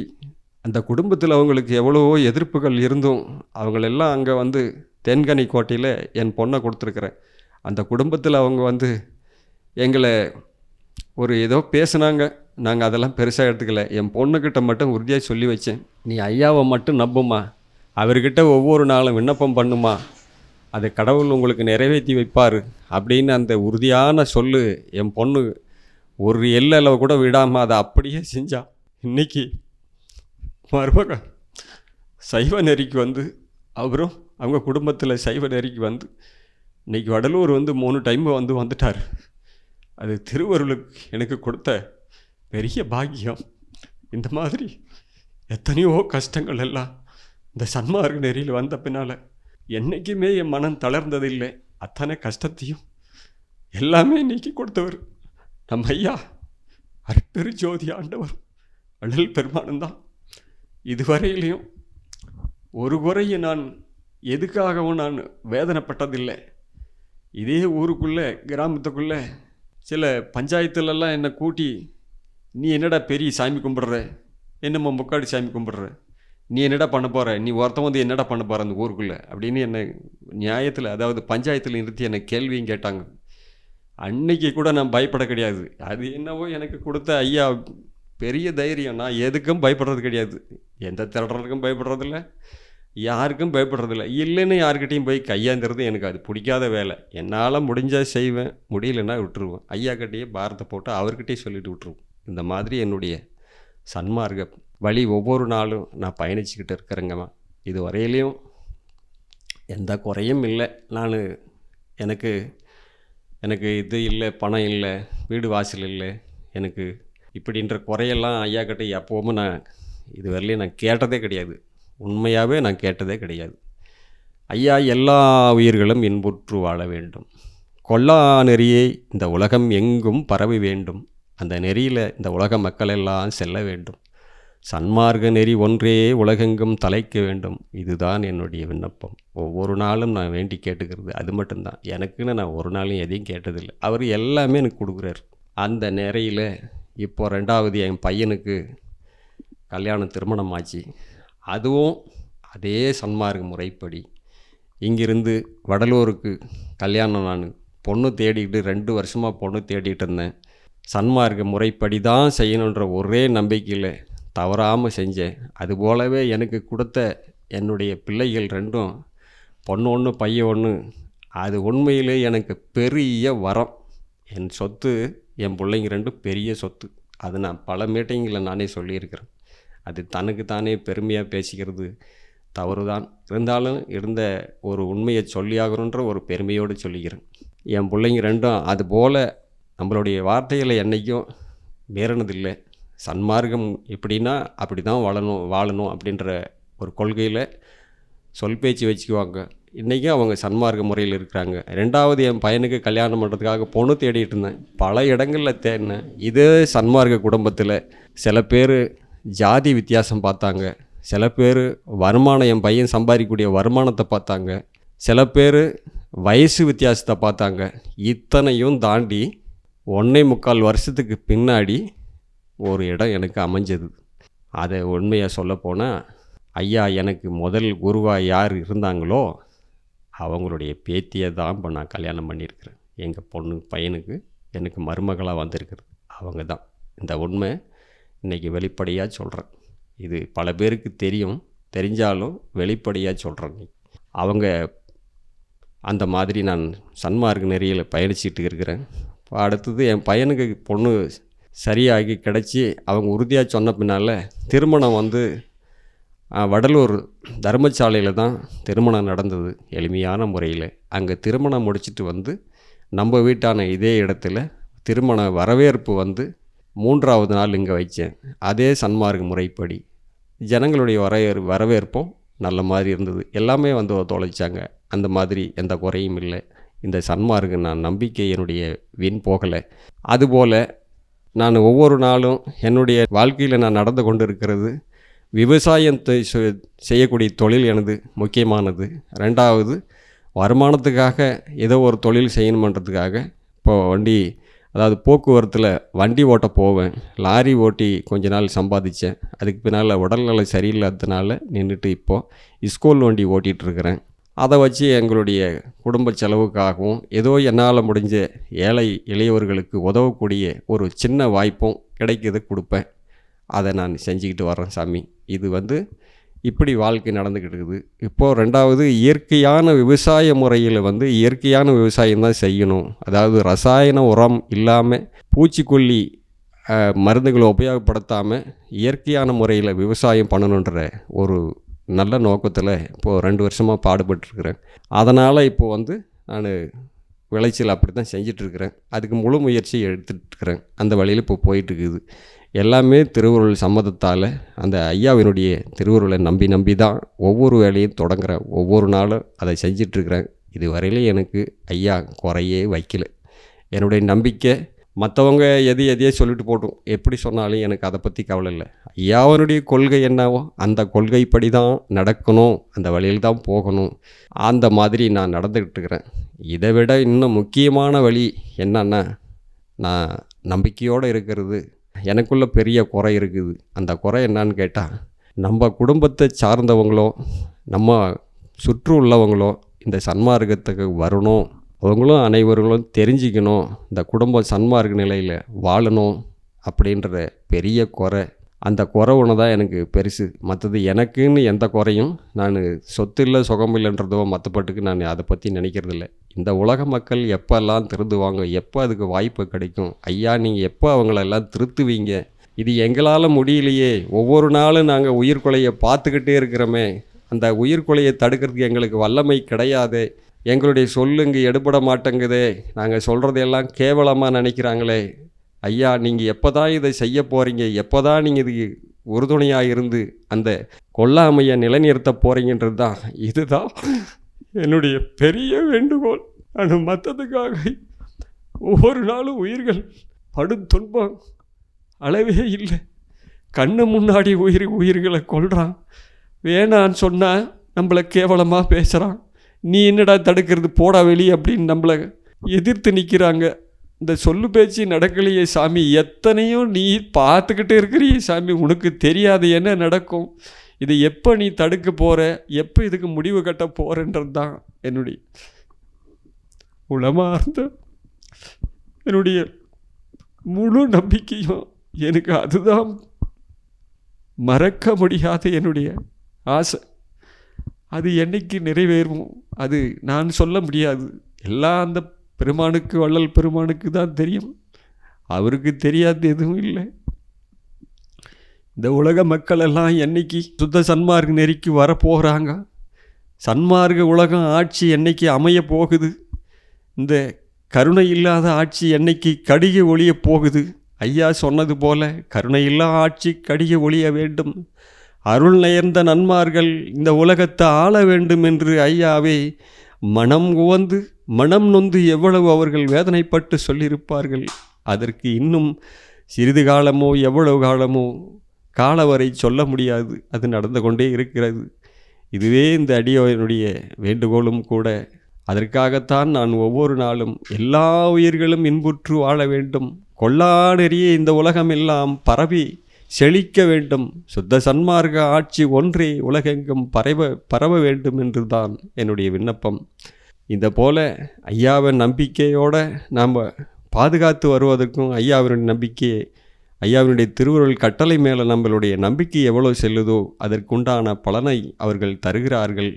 அந்த குடும்பத்தில் அவங்களுக்கு எவ்வளவோ எதிர்ப்புகள் இருந்தும் அவங்களெல்லாம் அங்கே தென்கனி கோட்டையில் என் பொண்ணை கொடுத்துருக்குறேன். அந்த குடும்பத்தில் அவங்க எங்களை ஒரு ஏதோ பேசுனாங்க, நாங்கள் அதெல்லாம் பெருசாக எடுத்துக்கல. என் பொண்ணுக்கிட்ட மட்டும் உறுதியாக சொல்லி வச்சேன், நீ ஐயாவை மட்டும் நம்புமா, அவர்கிட்ட ஒவ்வொரு நாளும் விண்ணப்பம் பண்ணுமா, அதை கடவுள் உங்களுக்கு நிறைவேற்றி வைப்பார் அப்படின்னு அந்த உறுதியான சொல்லு என் பொண்ணு ஒரு எல்லையில் கூட விடாமல் அதை அப்படியே செஞ்சான். இன்றைக்கி மருமக சைவ நெறிக்கு அவரும் அவங்க குடும்பத்தில் சைவ நெறிக்கு இன்றைக்கி வடலூர் 3 டைம் வந்துட்டார். அது திருவருளுக்கு எனக்கு கொடுத்த பெரிய பாக்கியம். இந்த மாதிரி எத்தனையோ கஷ்டங்கள் எல்லாம் இந்த சன்மார்க்க நெறியில் வந்த பின்னால் என்றைக்குமே என் மனம் தளர்ந்ததில்லை. அத்தனை கஷ்டத்தையும் எல்லாமே நீக்கி கொடுத்தவர் நம்ம ஐயா அருட்பெரு ஜோதி ஆண்டவர் வள்ளல் பெருமானந்தான். இதுவரையிலையும் ஒரு குறையை நான் எதுக்காகவும் நான் வேதனைப்பட்டதில்லை. இதே ஊருக்குள்ளே கிராமத்துக்குள்ளே சில பஞ்சாயத்துலலாம் என்னை கூட்டி, நீ என்னடா பெரிய சாமி கும்பிட்ற, என்னம்மா முக்காடி சாமி கும்பிட்ற, நீ என்னடா பண்ண போகிற, நீ ஒருத்தன் என்னடா பண்ண போகிற அந்த ஊருக்குள்ளே அப்படின்னு என்னை நியாயத்தில், அதாவது பஞ்சாயத்தில் நிறுத்தி என்னை கேள்வியும் கேட்டாங்க. அன்னைக்கு கூட நான் பயப்பட கிடையாது. அது என்னவோ எனக்கு கொடுத்த ஐயா பெரிய தைரியம். நான் எதுக்கும் பயப்படுறது கிடையாது, எந்த திரட்டுறதுக்கும் பயப்படுறதில்ல, யாருக்கும் பயப்படுறதில்ல. இல்லைன்னு யார்கிட்டையும் போய் கையாந்துறது எனக்கு அது பிடிக்காத வேலை. என்னால் முடிஞ்சால் செய்வேன், முடியலன்னா விட்டுருவேன். ஐயா கிட்டேயே பாரத்தை போட்டு அவர்கிட்டயே சொல்லிட்டு விட்டுருவோம். இந்த மாதிரி என்னுடைய சன்மார்க்க வழி ஒவ்வொரு நாளும் நான் பயணிச்சுக்கிட்டு இருக்கிறேங்கம்மா. இது வரையிலையும் எந்த குறையும் இல்லை. எனக்கு இது இல்லை, பணம் இல்லை, வீடு வாசல் இல்லை, எனக்கு இப்படின்ற குறையெல்லாம் ஐயா கிட்டே எப்போவுமே நான் இது வரையிலையும் நான் கேட்டதே கிடையாது. உண்மையாகவே நான் கேட்டதே கிடையாது. ஐயா எல்லா உயிர்களும் இன்புற்று வாழ வேண்டும், கொல்லா நெறியை இந்த உலகம் எங்கும் பரவி வேண்டும், அந்த நெறியில் இந்த உலக மக்கள் எல்லாம் செல்ல வேண்டும், சன்மார்க்க நெறி ஒன்றே உலகெங்கும் தலைக்க வேண்டும். இதுதான் என்னுடைய விண்ணப்பம். ஒவ்வொரு நாளும் நான் வேண்டி கேட்டுக்கிறது அது மட்டும்தான். எனக்குன்னு நான் ஒரு நாளும் எதையும் கேட்டதில்லை. அவர் எல்லாமே எனக்கு கொடுக்குறாரு. அந்த நெறியில் இப்போ 2வது என் பையனுக்கு திருமணம் ஆச்சு. அதுவும் அதே சன்மார்க்க முறைப்படி இங்கிருந்து வடலூருக்கு நான் பொண்ணு தேடிக்கிட்டு 2 வருஷமாக பொண்ணு தேடிட்டு இருந்தேன். சன்மார்க்க முறைப்படி தான் செய்யணுன்ற ஒரே நம்பிக்கையில் தவறாமல் செஞ்சேன். அதுபோலவே எனக்கு கொடுத்த என்னுடைய பிள்ளைகள் ரெண்டும் பொண்ணு ஒன்று பையன் ஒன்று. அது உண்மையிலே எனக்கு பெரிய வரம். என் சொத்து என் பிள்ளைங்க ரெண்டும் பெரிய சொத்து. அது நான் பல மீட்டிங்கில் நானே சொல்லியிருக்கிறேன். அது தனக்கு தானே பெருமையாக பேசிக்கிறது தவறு தான். இருந்தாலும் இருந்த ஒரு உண்மையை சொல்லியாகணுன்ற ஒரு பெருமையோடு சொல்லிக்கிறேன். என் பிள்ளைங்க ரெண்டும் அதுபோல் நம்மளுடைய வார்த்தைகளை என்றைக்கும் மீறினதில்லை. சன்மார்க்கம் எப்படின்னா அப்படி தான் வாழணும் அப்படின்ற ஒரு கொள்கையில் சொல் பேச்சு வச்சுக்குவாங்க. இன்றைக்கும் அவங்க சன்மார்க்க முறையில் இருக்கிறாங்க. ரெண்டாவது என் பையனுக்கு கல்யாணம் பண்ணுறதுக்காக பொண்ணு தேடிட்டு இருந்தேன். பல இடங்களில் தேடினேன். இதே சன்மார்க்க குடும்பத்தில் சில பேர் ஜாதி வித்தியாசம் பார்த்தாங்க, சில பேர் வருமானம், என் பையன் சம்பாதிக்கக்கூடிய வருமானத்தை பார்த்தாங்க, சில பேர் வயசு வித்தியாசத்தை பார்த்தாங்க. இத்தனையும் தாண்டி 1.25 வருஷத்துக்கு பின்னாடி ஒரு இடம் எனக்கு அமைஞ்சது. அதை உண்மையாக சொல்லப்போனால், ஐயா எனக்கு முதல் குருவாக யார் இருந்தாங்களோ அவங்களுடைய பேத்தியை தான் இப்போ நான் கல்யாணம் பண்ணியிருக்கிறேன். எங்கள் பொண்ணு பையனுக்கு எனக்கு மருமகளாக வந்திருக்கிறது அவங்க தான். இந்த உண்மை இன்றைக்கி வெளிப்படையாக சொல்கிறேன். இது பல பேருக்கு தெரியும், தெரிஞ்சாலும் வெளிப்படையாக சொல்கிறேன். அவங்க அந்த மாதிரி நான் சன்மார்க்க நெறியில் பயணிச்சிட்டு இருக்கிறேன். இப்போ அடுத்தது என் பையனுக்கு பொண்ணு சரியாகி கிடச்சி அவங்க உறுதியாக சொன்ன பின்னால் திருமணம் வடலூர் தர்மசாலையில் தான் திருமணம் நடந்தது. எளிமையான முறையில் அங்கே திருமணம் முடிச்சுட்டு நம்ம வீட்டான இதே இடத்துல திருமண வரவேற்பு 3ஆவது நாள் இங்கே வச்சேன். அதே சன்மார்க்க முறைப்படி ஜனங்களுடைய வரவேற்பும் நல்ல மாதிரி இருந்தது. எல்லாமே தொலைச்சாங்க. அந்த மாதிரி எந்த குறையும் இல்லை. இந்த சன்மார்க்க நான் நம்பிக்கை என்னுடைய வீண் போகலை. அதுபோல் நான் ஒவ்வொரு நாளும் என்னுடைய வாழ்க்கையில் நான் நடந்து கொண்டு இருக்கிறது விவசாயத்தை செய்யக்கூடிய தொழில் எனது முக்கியமானது. ரெண்டாவது வருமானத்துக்காக ஏதோ ஒரு தொழில் செய்யணுமன்றதுக்காக இப்போது அதாவது போக்குவரத்தில் வண்டி ஓட்ட போவேன். லாரி ஓட்டி கொஞ்ச நாள் சம்பாதிச்சேன். அதுக்கு பின்னால் உடல்நலை சரியில்லாததுனால நின்றுட்டு இப்போது ஸ்கூல் வண்டி ஓட்டிகிட்ருக்கிறேன். அதை வச்சு எங்களுடைய குடும்ப செலவுக்காகவும் ஏதோ என்னால் முடிஞ்ச ஏழை எளியவர்களுக்கு உதவக்கூடிய ஒரு சின்ன வாய்ப்பும் கிடைக்கிது கொடுப்பேன். அதை நான் செஞ்சுக்கிட்டு வரேன் சாமி. இது இப்படி வாழ்க்கை நடந்துக்கிட்டு இருக்குது. இப்போது ரெண்டாவது இயற்கையான விவசாய முறையில் இயற்கையான விவசாயம் தான் செய்யணும். அதாவது ரசாயன உரம் இல்லாமல் பூச்சிக்கொல்லி மருந்துகளை உபயோகப்படுத்தாமல் இயற்கையான முறையில் விவசாயம் பண்ணணுன்ற ஒரு நல்ல நோக்கத்தில் இப்போது 2 வருஷமாக பாடுபட்டுருக்கிறேன். அதனால் இப்போது நான் விளைச்சல் அப்படி தான் செஞ்சிட்ருக்கிறேன். அதுக்கு முழு முயற்சி எடுத்துகிட்ருக்கிறேன். அந்த வழியில் இப்போ போயிட்டுருக்குது. எல்லாமே திருவருள் சம்மதத்தால் அந்த ஐயாவினுடைய திருவருளை நம்பி தான் ஒவ்வொரு வேலையும் தொடங்குறேன். ஒவ்வொரு நாளும் அதை செஞ்சிட்ருக்கிறேன். இது வரையிலும் எனக்கு ஐயா குறையே வைக்கல. என்னுடைய நம்பிக்கை மற்றவங்க எதையோ சொல்லிட்டு போட்டோம், எப்படி சொன்னாலும் எனக்கு அதை பற்றி கவலை இல்லை. ஐயாவனுடைய கொள்கை என்னவோ அந்த கொள்கைப்படி தான் நடக்கணும், அந்த வழியில் தான் போகணும். அந்த மாதிரி நான் நடந்துக்கிட்டு இருக்கிறேன். இதை விட இன்னும் முக்கியமான வழி என்னன்னா, நான் நம்பிக்கையோடு இருக்கிறது. எனக்குள்ள பெரிய குறை இருக்குது. அந்த குறை என்னான்னு கேட்டால், நம்ம குடும்பத்தை சார்ந்தவங்களோ நம்ம சுற்று உள்ளவங்களோ இந்த சன்மார்க்கத்துக்கு வரணும், அவங்களும் அனைவர்களும் தெரிஞ்சிக்கணும், இந்த குடும்ப சன்மார்க்க நிலையில் வாழணும் அப்படின்ற பெரிய குறை. அந்த குறை ஒன்று தான் எனக்கு பெருசு. மற்றது எனக்குன்னு எந்த குறையும் நான் சொத்து இல்லை சுகம் இல்லைன்றதோ மற்றப்பட்டுக்கு நான் அதை பற்றி நினைக்கிறதில்ல. இந்த உலக மக்கள் எப்போல்லாம் திருந்துவாங்க, எப்போ அதுக்கு வாய்ப்பு கிடைக்கும், ஐயா நீங்கள் எப்போ அவங்களெல்லாம் திருத்துவீங்க, இது எங்களால் முடியலையே, ஒவ்வொரு நாளும் நாங்கள் உயிர்கொலையை பார்த்துக்கிட்டே இருக்கிறோமே, அந்த உயிர்கொலையை தடுக்கிறதுக்கு எங்களுக்கு வல்லமை கிடையாது, எங்களுடைய சொல்லுங்க எடுபட மாட்டேங்குதே, நாங்கள் சொல்கிறதையெல்லாம் கேவலமாக நினைக்கிறாங்களே, ஐயா நீங்கள் எப்போ தான் இதை செய்ய போகிறீங்க, எப்போ தான் நீங்கள் இதுக்கு உறுதுணையாக இருந்து அந்த கொல்லாமையை நிலைநிறுத்த போகிறீங்கன்றது தான், இதுதான் என்னுடைய பெரிய வேண்டுகோள். ஆனால் மற்றதுக்காக ஒவ்வொரு நாளும் உயிர்கள் படும் துன்பம் அளவே இல்லை. கண்ணு முன்னாடி உயிர்களை கொல்றான். வேணான்னு சொன்னால் நம்மளை கேவலமாக பேசுகிறான். நீ என்னடா தடுக்கிறது, போடா வெளியே அப்படின்னு நம்மளை எதிர்த்து நிற்கிறாங்க. இந்த சொல்லு பேச்சு நடக்கலையே சாமி, எத்தனையோ நீ பார்த்துக்கிட்டே இருக்கிறீ சாமி, உனக்கு தெரியாது என்ன நடக்கும், இதை எப்போ நீ தடுக்க போகிற, எப்போ இதுக்கு முடிவு கட்ட போகிறன்றது தான் என்னுடைய உளமார்ந்த என்னுடைய முழு நம்பிக்கையும். எனக்கு அதுதான் மறக்க முடியாத என்னுடைய ஆசை. அது என்னைக்கு நிறைவேறும் அது நான் சொல்ல முடியாது. எல்லாம் அந்த பெருமானுக்கு, வள்ளல் பெருமானுக்கு தான் தெரியும். அவருக்கு தெரியாது எதுவும் இல்லை. இந்த உலக மக்கள் எல்லாம் என்னைக்கு சுத்த சன்மார்க்க நெறிக்கு வரப்போகிறாங்க, சன்மார்க்க உலகம் ஆட்சி என்னைக்கு அமைய போகுது, இந்த கருணை இல்லாத ஆட்சி என்னைக்கு கடிக ஒழிய போகுது. ஐயா சொன்னது போல கருணையில்லா ஆட்சி கடிக ஒழிய வேண்டும், அருள் நேர்ந்த நன்மார்கள் இந்த உலகத்தை ஆள வேண்டும் என்று ஐயாவே மனம் உவந்து மனம் நொந்து எவ்வளவு அவர்கள் வேதனைப்பட்டு சொல்லியிருப்பார்கள். அதற்கு இன்னும் சிறிது காலமோ எவ்வளவு காலமோ காலவரை சொல்ல முடியாது. அது நடந்து கொண்டே இருக்கிறது. இதுவே இந்த அடியோனுடைய வேண்டுகோளும் கூட. அதற்காகத்தான் நான் ஒவ்வொரு நாளும் எல்லா உயிர்களும் இன்புற்று வாழ வேண்டும், கொல்லா நெறிய இந்த உலகம் எல்லாம் பரவி செழிக்க வேண்டும், சுத்த சன்மார்க்க ஆட்சி ஒன்றே உலகெங்கும் பரவ வேண்டும் என்று தான் என்னுடைய விண்ணப்பம். இந்த போல ஐயாவின் நம்பிக்கையோடு நாம் பாதுகாத்து வருவதற்கும் ஐயாவினுடைய நம்பிக்கையை, ஐயாவினுடைய திருவுருள் கட்டளை மேலே நம்மளுடைய நம்பிக்கை எவ்வளோ செல்லுதோ அதற்குண்டான பலனை அவர்கள் தருகிறார்கள்.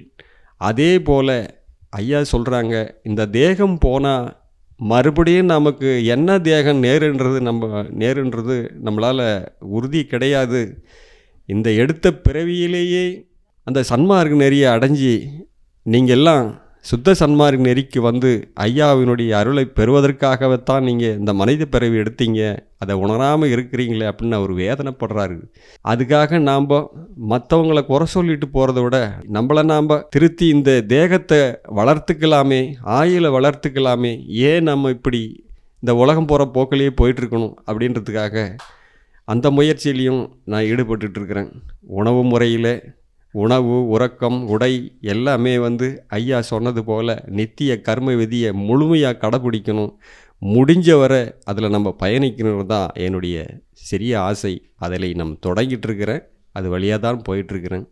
அதே போல் ஐயா சொல்கிறாங்க, இந்த தேகம் போனால் மறுபடியும் நமக்கு என்ன தேகம் நேருன்றது நம்மளால் உறுதி கிடையாது. இந்த எடுத்த பிறவியிலேயே அந்த சன்மார்க்க நெறியை அடைஞ்சி நீங்கள் எல்லாம் சுத்த சன்மார்க்க நெறிக்கு வந்து ஐயாவினுடைய அருளை பெறுவதற்காகத்தான் நீங்கள் இந்த மனித பிறவி எடுத்தீங்க, அதை உணராமல் இருக்கிறீங்களே அப்படின்னு அவர் வேதனைப்படுறாரு. அதுக்காக நாம் மற்றவங்களை குறை சொல்லிட்டு போகிறத விட நம்மளை நாம் திருத்தி இந்த தேகத்தை வளர்த்துக்கலாமே, ஆயுளை வளர்த்துக்கலாமே, ஏன் நம்ம இப்படி இந்த உலகம் போகிற போக்கிலேயே போயிட்டுருக்கணும் அப்படின்றதுக்காக அந்த முயற்சியிலையும் நான் ஈடுபட்டுருக்கிறேன். உணவு முறையில் உணவு, உறக்கம், உடை எல்லாமே வந்து ஐயா சொன்னது போல் நித்திய கர்ம விதியை முழுமையாக கடைப்பிடிக்கணும், முடிஞ்ச வரை அதில் நம்ம பயணிக்கணும் தான் என்னுடைய சிறிய ஆசை. அதில் நம்ம தொடங்கிட்டு இருக்கிறேன், அது வழியாக தான் போயிட்டுருக்கிறேன்.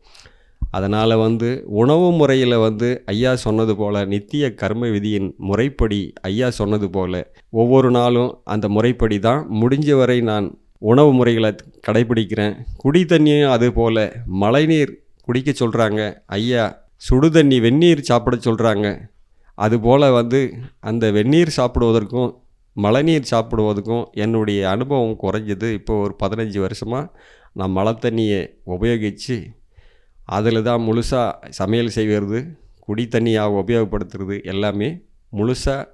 அதனால் வந்து உணவு முறையில் வந்து ஐயா சொன்னது போல் நித்திய கர்ம விதியின் முறைப்படி ஐயா சொன்னது போல் ஒவ்வொரு நாளும் அந்த முறைப்படி தான் முடிஞ்ச வரை நான் உணவு முறைகளை கடைப்பிடிக்கிறேன். குடி தண்ணியும் அது போல் மழைநீர் குடிக்க சொல்கிறாங்க ஐயா, சுடு தண்ணி வெந்நீர் சாப்பிட சொல்கிறாங்க. அதுபோல் வந்து அந்த வெந்நீர் சாப்பிடுவதற்கும் மழைநீர் சாப்பிடுவதற்கும் என்னுடைய அனுபவம் குறைஞ்சது. இப்போ ஒரு 15 வருஷமாக நான் மழை தண்ணியை உபயோகித்து அதில் தான் முழுசாக சமையல் செய்வது, குடி தண்ணியாக உபயோகப்படுத்துறது எல்லாமே முழுசாக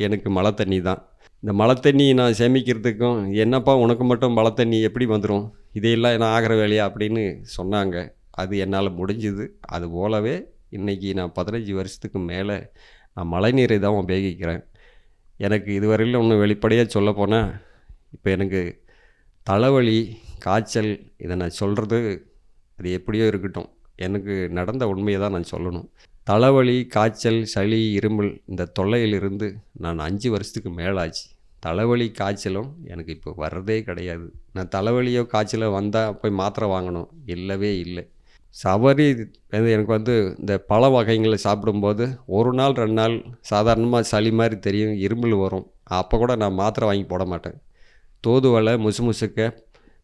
எனக்கு மழை தண்ணி தான். இந்த மழை தண்ணி நான் சேமிக்கிறதுக்கும், என்னப்பா உனக்கு மட்டும் மழை தண்ணி எப்படி வந்துடும், இதையெல்லாம் என்ன ஆகிற வேலையா அப்படின்னு சொன்னாங்க. அது என்னால் முடிஞ்சுது. அது போலவே இன்றைக்கி நான் 15 வருஷத்துக்கு மேலே நான் மழைநீரை தான் உபயோகிக்கிறேன். எனக்கு இதுவரையில் ஒன்று வெளிப்படையாக சொல்லப்போனால், இப்போ எனக்கு தலைவலி, காய்ச்சல், இதை நான் சொல்கிறது அது எப்படியோ இருக்கட்டும், எனக்கு நடந்த உண்மையை தான் நான் சொல்லணும். தலைவலி, காய்ச்சல், சளி, இருமல் இந்த தொல்லையிலிருந்து நான் 5 வருஷத்துக்கு மேலாச்சு. தலைவலி காய்ச்சலும் எனக்கு இப்போ வர்றதே கிடையாது. நான் தலைவலியோ காய்ச்சலோ வந்தால் போய் மாத்திரை வாங்கணும், இல்லவே இல்லை. சவரி எனக்கு வந்து இந்த பழ வகைகளை சாப்பிடும்போது ஒரு நாள் 2 நாள் சாதாரணமாக சளி மாதிரி தெரியும், இருமல் வரும். அப்போ கூட நான் மாத்திரை வாங்கி போட மாட்டேன். தூதுவளை, முசுமுசுக்க,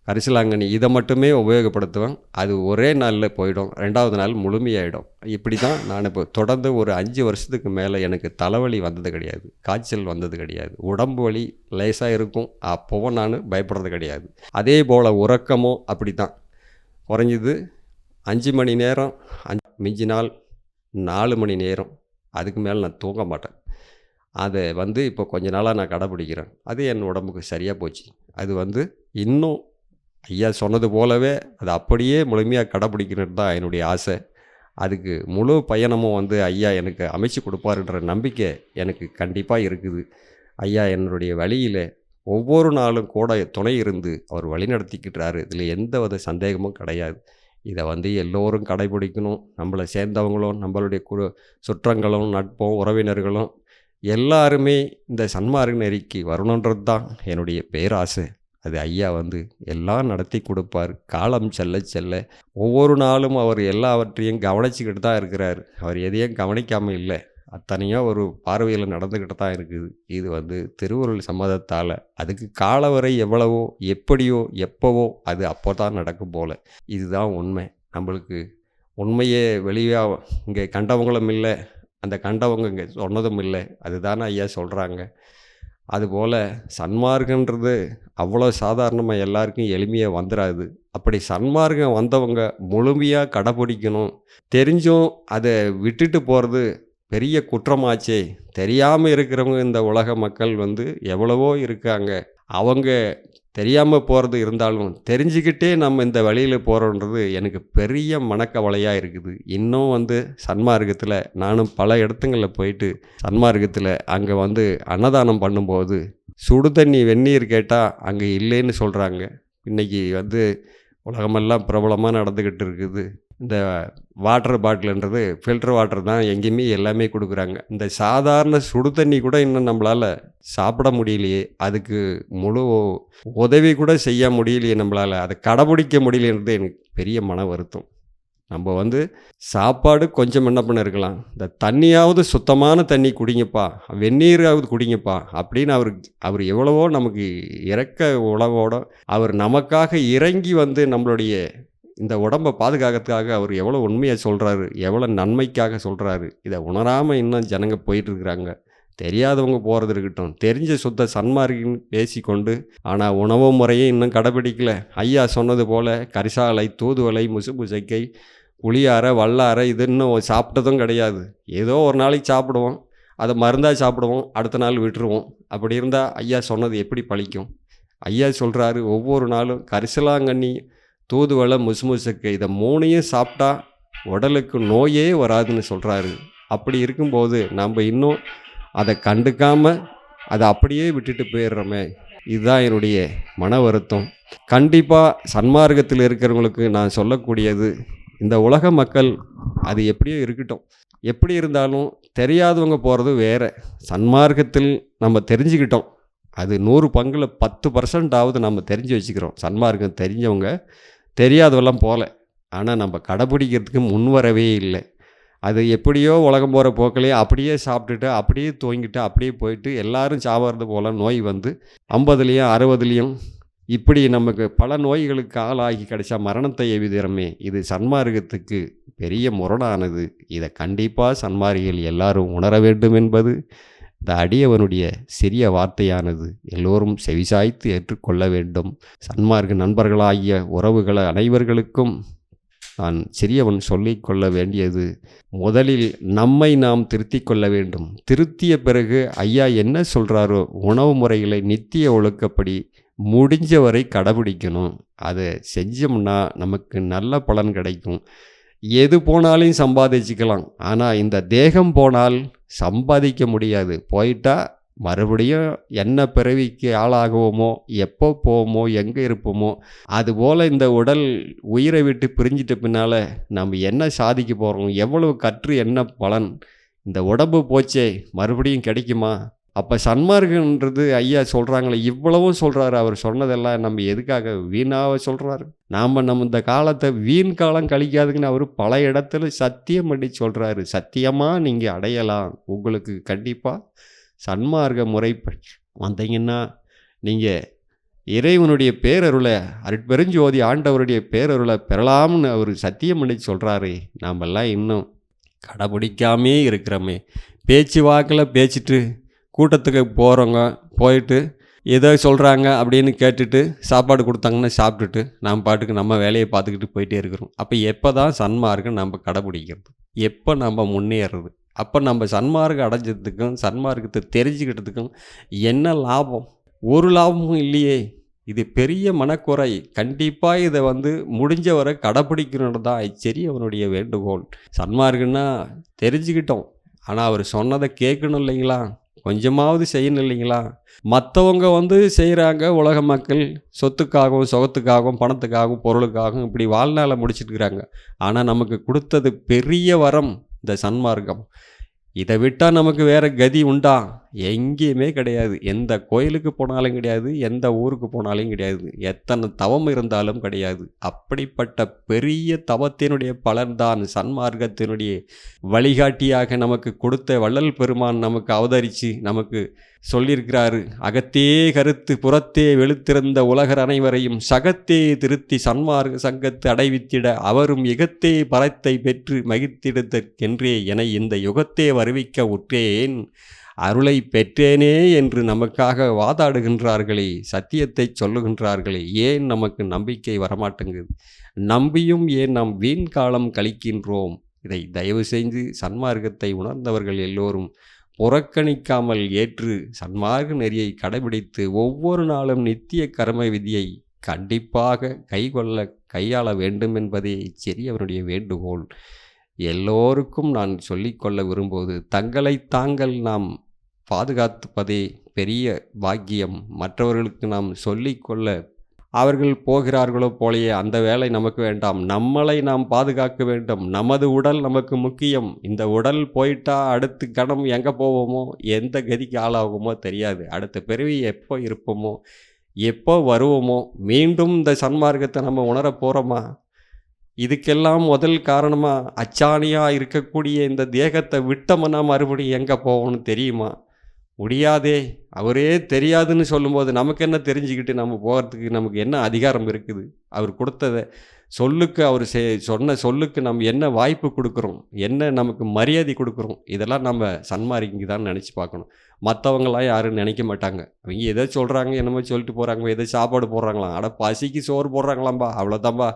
கரிசலாங்கண்ணி இதை மட்டுமே உபயோகப்படுத்துவேன். அது ஒரே நாளில் போயிடும், 2வது நாள் முழுமையாயிடும். இப்படி தான் நான் இப்போ தொடர்ந்து ஒரு 5 வருஷத்துக்கு மேலே எனக்கு தலைவலி வந்தது கிடையாது, காய்ச்சல் வந்தது கிடையாது. உடம்பு வலி லேசாக இருக்கும், அப்போவும் நான் பயப்படுறது கிடையாது. அதே போல் உறக்கமும் அப்படி தான் குறைஞ்சிது. 5 மணி நேரம், மிஞ்சி நாள் 4 மணி நேரம், அதுக்கு மேலே நான் தூங்க மாட்டேன். அதை வந்து இப்போ கொஞ்ச நாளாக நான் கடைப்பிடிக்கிறேன். அது என் உடம்புக்கு சரியாக போச்சு. அது வந்து இன்னும் ஐயா சொன்னது போலவே அது அப்படியே முழுமையாக கடைப்பிடிக்கணுன்னு தான் என்னுடைய ஆசை. அதுக்கு முழு பயணமும் வந்து ஐயா எனக்கு அமைச்சு கொடுப்பாருன்ற நம்பிக்கை எனக்கு கண்டிப்பாக இருக்குது. ஐயா என்னுடைய வழியில் ஒவ்வொரு நாளும் கூட துணை இருந்து அவர் வழி நடத்திக்கிட்டாரு. இதில் எந்த வித சந்தேகமும் கிடையாது. இதை வந்து எல்லோரும் கடைப்பிடிக்கணும். நம்மளை சேர்ந்தவங்களும், நம்மளுடைய சுற்றங்களும், நட்பும், உறவினர்களும் எல்லாருமே இந்த சன்மார்க்க நெறிக்கு வரணுன்றது தான் என்னுடைய பேராசை. அது ஐயா வந்து எல்லாம் நடத்தி கொடுப்பார். காலம் செல்ல செல்ல ஒவ்வொரு நாளும் அவர் எல்லாவற்றையும் கவனிச்சுக்கிட்டு தான் இருக்கிறார். அவர் எதையும் கவனிக்காமல் இல்லை, அத்தனையும் ஒரு பார்வையில் நடந்துக்கிட்டு தான் இருக்குது. இது வந்து திருவருள் சம்மதத்தால் அதுக்கு காலவரை எவ்வளவோ, எப்படியோ, எப்போவோ அது அப்போ தான் நடக்கும் போல். இதுதான் உண்மை. நம்மளுக்கு உண்மையே வெளியாக இங்கே கண்டவங்களும் இல்லை, அந்த கண்டவங்க இங்கே சொன்னதும் இல்லை. அதுதானே ஐயா சொல்கிறாங்க. அதுபோல் சன்மார்க்கன்றது அவ்வளோ சாதாரணமாக எல்லாருக்கும் எளிமையாக வந்துடாது. அப்படி சன்மார்க்கம் வந்தவங்க முழுமையாக கடைப்பிடிக்கணும். தெரிஞ்சும் அதை விட்டுட்டு போகிறது பெரிய குற்றமாச்சே. தெரியாமல் இருக்கிறவங்க இந்த உலக மக்கள் எவ்வளவோ இருக்காங்க. அவங்க தெரியாமல் போகிறது இருந்தாலும் தெரிஞ்சுக்கிட்டே நம்ம இந்த வழியில் போகிறோன்றது எனக்கு பெரிய மனக்கவலையாக இருக்குது. இன்னும் சன்மார்க்கத்தில் நானும் பல இடத்துங்களில் போயிட்டு சன்மார்க்கத்தில் அங்கே அன்னதானம் பண்ணும்போது சுடு தண்ணி வெந்நீர் கேட்டால் அங்கே இல்லைன்னு சொல்கிறாங்க. இன்றைக்கி உலகமெல்லாம் பிரபலமாக நடந்துக்கிட்டு இருக்குது. இந்த வாட்டர் பாட்டில்ன்றது ஃபில்டர் வாட்டர் தான் எங்கேயுமே எல்லாமே கொடுக்குறாங்க. இந்த சாதாரண சுடு தண்ணி கூட இன்னும் நம்மளால் சாப்பிட முடியலையே, அதுக்கு முழு உதவி கூட செய்ய முடியலையே, நம்மளால் அதை கடைப்பிடிக்க முடியலன்றது எனக்கு பெரிய மன வருத்தம். நம்ம சாப்பாடு கொஞ்சம் என்ன பண்ண இருக்கலாம், இந்த தண்ணியாவது சுத்தமான தண்ணி குடிங்கப்பா, வெந்நீராவது குடிங்கப்பா அப்படின்னு அவர் எவ்வளவோ நமக்கு இறக்க உணவோட அவர் நமக்காக இறங்கி நம்மளுடைய இந்த உடம்பை பாதுகாக்கிறதுக்காக அவர் எவ்வளோ உண்மையாக சொல்கிறாரு, எவ்வளோ நன்மைக்காக சொல்கிறாரு. இதை உணராமல் இன்னும் ஜனங்க போயிட்டுருக்குறாங்க. தெரியாதவங்க போகிறது இருக்கட்டும், தெரிஞ்ச சுத்த சன்மார்க்கின்னு பேசிக்கொண்டு ஆனால் உணவு முறையை இன்னும் கடைப்பிடிக்கல. ஐயா சொன்னது போல் கரிசாலை, தூதுவளை, முசுமுசைக்கை, புளியாரை, வல்லாரை இது இன்னும் சாப்பிட்டதும் கிடையாது. ஏதோ ஒரு நாளைக்கு சாப்பிடுவோம், அதை மருந்தாக சாப்பிடுவோம், அடுத்த நாள் விட்டுருவோம். அப்படி இருந்தால் ஐயா சொன்னது எப்படி பழிக்கும்? ஐயா சொல்கிறாரு, ஒவ்வொரு நாளும் கரிசலாங்கண்ணி, தூதுவளை, முசுமுசைக்கை இதை 3ஐயும் சாப்பிட்டா உடலுக்கு நோயே வராதுன்னு சொல்கிறாரு. அப்படி இருக்கும்போது நம்ம இன்னும் அதை கண்டுக்காமல் அதை அப்படியே விட்டுட்டு போயிடுறோமே. இதுதான் என்னுடைய மன வருத்தம். கண்டிப்பாக சன்மார்க்கத்தில் இருக்கிறவங்களுக்கு நான் சொல்லக்கூடியது, இந்த உலக மக்கள் அது எப்படியோ இருக்கட்டும், எப்படி இருந்தாலும் தெரியாதவங்க போகிறது வேறு. சன்மார்க்கத்தில் நம்ம தெரிஞ்சுக்கிட்டோம், அது 100 பங்கில் 10% நம்ம தெரிஞ்சு வச்சுக்கிறோம். சன்மார்க்கம் தெரிஞ்சவங்க தெரியாதவெல்லாம் போகல, ஆனால் நம்ம கடைப்பிடிக்கிறதுக்கு முன்வரவே இல்லை. அது எப்படியோ உலகம் போகிற போக்கிலே அப்படியே சாப்பிட்டுட்டு அப்படியே தூங்கிட்டு அப்படியே போயிட்டு எல்லாரும் சாவது போல் நோய் 50லேயும் 60லேயும் இப்படி நமக்கு பல நோய்களுக்கு ஆளாகி கிடைச்சா மரணத்தை எவ்விதமே. இது சன்மார்க்கத்துக்கு பெரிய முரணானது. இதை கண்டிப்பாக சன்மார்க்கிகள் எல்லாரும் உணர வேண்டும் என்பது இந்த அடியவனுடைய சிறிய வார்த்தையானது. எல்லோரும் செவிசாய்த்து ஏற்றுக்கொள்ள வேண்டும். சன்மார்க்க நண்பர்களாகிய உறவுகளை அனைவர்களுக்கும் நான் சிறியவன் சொல்லிக் கொள்ள வேண்டியது, முதலில் நம்மை நாம் திருத்திக் கொள்ள வேண்டும். திருத்திய பிறகு ஐயா என்ன சொல்கிறாரோ உணவு முறைகளை நித்திய ஒழுக்கப்படி முடிஞ்சவரை கடைபிடிக்கணும். அதை செஞ்சோம்னா நமக்கு நல்ல பலன் கிடைக்கும். எது போனாலும் சம்பாதிச்சுக்கலாம், ஆனால் இந்த தேகம் போனால் சம்பாதிக்க முடியாது. போயிட்டா மறுபடியும் என்ன பிறவிக்கு ஆளாகுவோமோ, எப்போ போவோமோ, எங்கே இருப்போமோ. அதுபோல் இந்த உடல் உயிரை விட்டு பிரிஞ்சிட்ட பின்னால் நம்ம என்ன சாதிக்க போகிறோம், எவ்வளவு கற்று என்ன பலன், இந்த உடம்பு போச்சே மறுபடியும் கிடைக்குமா? அப்போ சன்மார்க்கன்றது ஐயா சொல்கிறாங்களே, இவ்வளவும் சொல்கிறாரு. அவர் சொன்னதெல்லாம் நம்ம எதுக்காக வீணாக சொல்கிறாரு? நம்ம இந்த காலத்தை வீண் காலம் கழிக்காதுங்கன்னு அவர் பல இடத்துல சத்தியம் பண்ணி சொல்கிறாரு. சத்தியமாக நீங்கள் அடையலாம். உங்களுக்கு கண்டிப்பாக சன்மார்க்க முறைப்படி வந்தீங்கன்னா நீங்கள் இறைவனுடைய பேரருளை, அருட்பெருஞ்சோதி ஆண்டவருடைய பேரருளை பெறலாம்னு அவர் சத்தியம் பண்ணி சொல்கிறாரு. நாமெல்லாம் இன்னும் கடைப்பிடிக்காமே இருக்கிறோமே. பேச்சு வாக்கில் பேசிட்டு கூட்டத்துக்கு போகிறவங்க போயிட்டு ஏதோ சொல்கிறாங்க அப்படின்னு கேட்டுட்டு சாப்பாடு கொடுத்தாங்கன்னா சாப்பிட்டுட்டு நாம் பாட்டுக்கு நம்ம வேலையை பார்த்துக்கிட்டு போயிட்டே இருக்கிறோம். அப்போ எப்போ தான் சன்மார்க்கம் நம்ம கடைப்பிடிக்கிறது? எப்போ நம்ம முன்னேறுறது? அப்போ நம்ம சன்மார்க்கம் அடைஞ்சதுக்கும் சன்மார்க்கத்தை தெரிஞ்சுக்கிட்டதுக்கும் என்ன லாபம்? ஒரு லாபமும் இல்லையே. இது பெரிய மனக்குறை. கண்டிப்பாக இதை முடிஞ்ச வரை கடைப்பிடிக்கணுன்னு தான் சரி அவனுடைய வேண்டுகோள். சன்மார்க்கன்னா தெரிஞ்சுக்கிட்டோம், ஆனால் அவர் சொன்னதை கேட்கணும் இல்லைங்களா? கொஞ்சமாவது செய்யணும் இல்லைங்களா? மற்றவங்க செய்கிறாங்க. உலக மக்கள் சொத்துக்காகவும் சுகத்துக்காகவும் பணத்துக்காகவும் பொருளுக்காகவும் இப்படி வாழ்நாளை முடிச்சுட்டு இருக்கிறாங்க. ஆனால் நமக்கு கொடுத்தது பெரிய வரம் இந்த சன்மார்க்கம். இதை விட்டால் நமக்கு வேறு கதி உண்டா? எங்கேயுமே கிடையாது. எந்த கோயிலுக்கு போனாலும் கிடையாது, எந்த ஊருக்கு போனாலும் கிடையாது, எத்தனை தவம் இருந்தாலும் கிடையாது. அப்படிப்பட்ட பெரிய தவத்தினுடைய பலன்தான் சன்மார்க்கத்தினுடைய வழிகாட்டியாக நமக்கு கொடுத்த வள்ளல் பெருமான் நமக்கு அவதரித்து நமக்கு சொல்லியிருக்கிறாரு. அகத்தே கருத்து புறத்தே வெளுத்திருந்த உலகர் அனைவரையும் சகத்தே திருத்தி சன்மார்க்க சங்கத்து அடைவித்திட அவரும் யுகத்தே பரத்தை பெற்று மகிழ்த்திடுதற்கென்றே என இந்த யுகத்தே வருவிக்க உற்றேன் அருளை பெற்றேனே என்று நமக்காக வாதாடுகின்றார்களே, சத்தியத்தை சொல்லுகின்றார்களே, ஏன் நமக்கு நம்பிக்கை வரமாட்டேங்குது? நம்பியும் ஏன் நாம் வீண் காலம் கழிக்கின்றோம்? இதை தயவு செய்து சன்மார்க்கத்தை உணர்ந்தவர்கள் எல்லோரும் புறக்கணிக்காமல் ஏற்று சன்மார்க்க நெறியை கடைபிடித்து ஒவ்வொரு நாளும் நித்திய கர்ம விதியை கண்டிப்பாக கையாள வேண்டும் என்பதே இச்செரியவனுடைய வேண்டுகோள். எல்லோருக்கும் நான் சொல்லிக்கொள்ள விரும்புவது, தங்களை தாங்கள் நாம் பாதுகாத்துப்பதே பெரிய பாக்கியம். மற்றவர்களுக்கு நாம் சொல்லிக்கொள்ள அவர்கள் போகிறார்களோ போலேயே அந்த வேலை நமக்கு வேண்டாம். நம்மளை நாம் பாதுகாக்க வேண்டும். நமது உடல் நமக்கு முக்கியம். இந்த உடல் போயிட்டா அடுத்த கணம் எங்கே போவோமோ, எந்த கதிக்கு ஆளாகுமோ தெரியாது. அடுத்த பிறவி எப்போ இருப்போமோ, எப்போ வருவோமோ, மீண்டும் இந்த சன்மார்க்கத்தை நம்ம உணரப் போகிறோமா? இதுக்கெல்லாம் முதல் காரணமாக அச்சாணியாக இருக்கக்கூடிய இந்த தேகத்தை விட்டோம்னா மறுபடியும் எங்கே போவோம்னு தெரியுமா? முடியாதே. அவரே தெரியாதுன்னு சொல்லும்போது நமக்கு என்ன தெரிஞ்சுக்கிட்டு நம்ம போகிறதுக்கு நமக்கு என்ன அதிகாரம் இருக்குது? அவர் கொடுத்ததை சொல்லுக்கு, அவர் சொன்ன சொல்லுக்கு நம்ம என்ன வாய்ப்பு கொடுக்குறோம், என்ன நமக்கு மரியாதை கொடுக்குறோம்? இதெல்லாம் நம்ம சன்மார்க்கிங்க தான் நினச்சி பார்க்கணும். மற்றவங்களாம் யாரும் நினைக்க மாட்டாங்க. அவங்க எதோ சொல்கிறாங்க, என்னமோ சொல்லிட்டு போகிறாங்க, எதோ சாப்பாடு போடுறாங்களாம். அட பசிக்கு சோறு போடுறாங்களாம்பா, அவ்வளோதான்பா.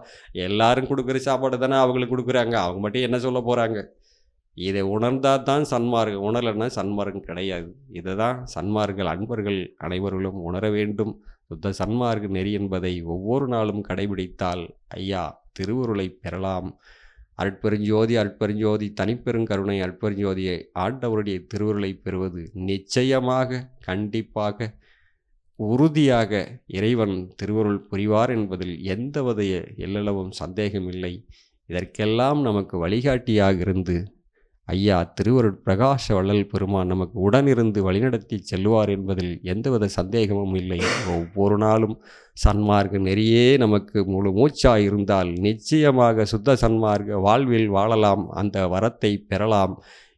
எல்லாரும் கொடுக்குற சாப்பாடு தானே அவங்களுக்கு கொடுக்குறாங்க. அவங்க மட்டும் என்ன சொல்ல போகிறாங்க? இதை உணர்ந்தால் தான் சன்மார்க்கம், உணரலைன்னா சன்மார்க்கம் கிடையாது. இதை தான் சன்மார்கள் அன்பர்கள் அனைவர்களும் உணர வேண்டும். சுத்த சன்மார்க்க நெறி என்பதை ஒவ்வொரு நாளும் கடைபிடித்தால் ஐயா திருவுருளை பெறலாம். அருட்பெருஞ்சோதி அருட்பெருஞ்சோதி தனிப்பெருங்கருணை அருட்பெருஞ்சோதியை ஆண்டவருடைய திருவுருளை பெறுவது நிச்சயமாக, கண்டிப்பாக, உறுதியாக இறைவன் திருவருள் புரிவார் என்பதில் எந்தவித எல்லளவும் சந்தேகமில்லை. இதற்கெல்லாம் நமக்கு வழிகாட்டியாக இருந்து ஐயா திருவருட் பிரகாச வள்ளல் பெருமான் நமக்கு உடனிருந்து வழிநடத்தி செல்வார் என்பதில் எந்தவித சந்தேகமும் இல்லை. ஒவ்வொரு நாளும் சன்மார்க்க நெறியே நமக்கு முழு மூச்சாக இருந்தால் நிச்சயமாக சுத்த சன்மார்க்க வாழ்வில் வாழலாம், அந்த வரத்தை பெறலாம்,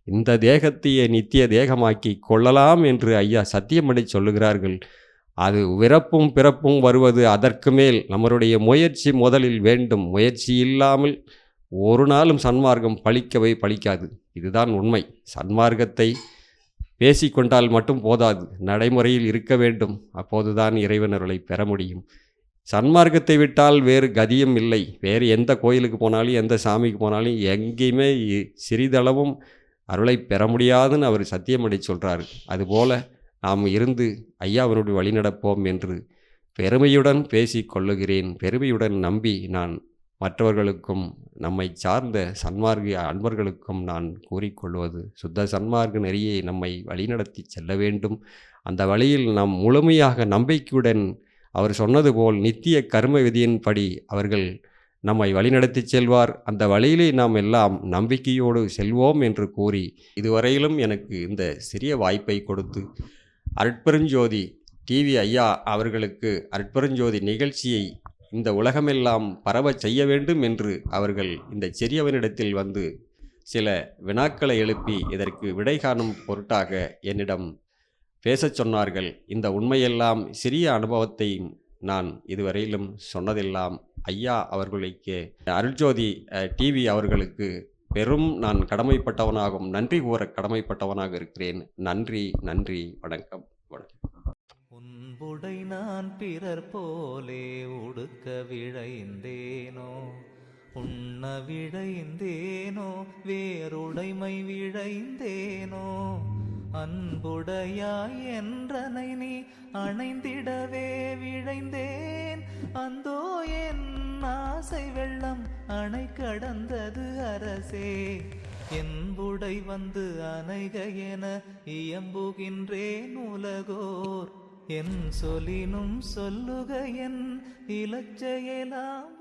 இந்த தேகத்தையே நித்திய தேகமாக்கி கொள்ளலாம் என்று ஐயா சத்தியமடை சொல்லுகிறார்கள். அது விறப்பும் பிறப்பும் வருவது அதற்கு மேல் நம்மளுடைய முயற்சி முதலில் வேண்டும். முயற்சி இல்லாமல் ஒரு நாளும் சன்மார்க்கம் பழிக்காது. இதுதான் உண்மை. சன்மார்க்கத்தை பேசிக்கொண்டால் மட்டும் போதாது, நடைமுறையில் இருக்க வேண்டும். அப்போதுதான் இறைவனர்களை பெற முடியும். சன்மார்க்கத்தை விட்டால் வேறு கதியும் இல்லை. வேறு எந்த கோயிலுக்கு போனாலும், எந்த சாமிக்கு போனாலும் எங்கேயுமே சிறிதளவும் அருளை பெற முடியாதுன்னு அவர் சத்தியமடை சொல்கிறார். அதுபோல் நாம் இருந்து ஐயாவனுடைய வழி நடப்போம் என்று பெருமையுடன் பேசி கொள்ளுகிறேன். பெருமையுடன் நம்பி நான் மற்றவர்களுக்கும் நம்மை சார்ந்த சன்மார்க்க அன்பர்களுக்கும் நான் கூறிக்கொள்வது, சுத்த சன்மார்க்க நெறியை நம்மை வழிநடத்தி செல்ல வேண்டும். அந்த வழியில் நாம் முழுமையாக நம்பிக்கையுடன் அவர் சொன்னது போல் நித்திய கர்ம விதியின்படி அவர்கள் நம்மை வழிநடத்தி செல்வார். அந்த வழியிலே நாம் எல்லாம் நம்பிக்கையோடு செல்வோம் என்று கூறி, இதுவரையிலும் எனக்கு இந்த சிறிய வாய்ப்பை கொடுத்து அருட்பெருஞ்சோதி டிவி ஐயா அவர்களுக்கு அருட்பெருஞ்சோதி நிகழ்ச்சியை இந்த உலகமெல்லாம் பரவச் செய்ய வேண்டும் என்று அவர்கள் இந்த சிறியவனிடத்தில் வந்து சில வினாக்களை எழுப்பி இதற்கு விடை காணும் பொருட்டாக என்னிடம் பேசச் சொன்னார்கள். இந்த உண்மையெல்லாம் சிறிய அனுபவத்தை நான் இதுவரையிலும் சொன்னதெல்லாம் ஐயா அவர்களுக்கு அருள்ஜோதி டிவி அவர்களுக்கு பெரும் நான் கடமைப்பட்டவனாகவும் நன்றி கூற கடமைப்பட்டவனாக இருக்கிறேன். நன்றி, நன்றி, வணக்கம், வணக்கம். உடை நான் பிறர் போலே உடுக்க விழைந்தேனோ, உண்ண விழைந்தேனோ, வேறுடைமை விழைந்தேனோ, அன்புடையாய் என்றனை நீ அணைந்திடவே விழைந்தேன். அந்தோ என் ஆசை வெள்ளம் அணை கடந்தது அரசே, என்புடை வந்து அணைக என இயம்புகின்றேன் உலகோர். என் சொல்லினும் சொல்லுக என் இலச்சையெல்லாம்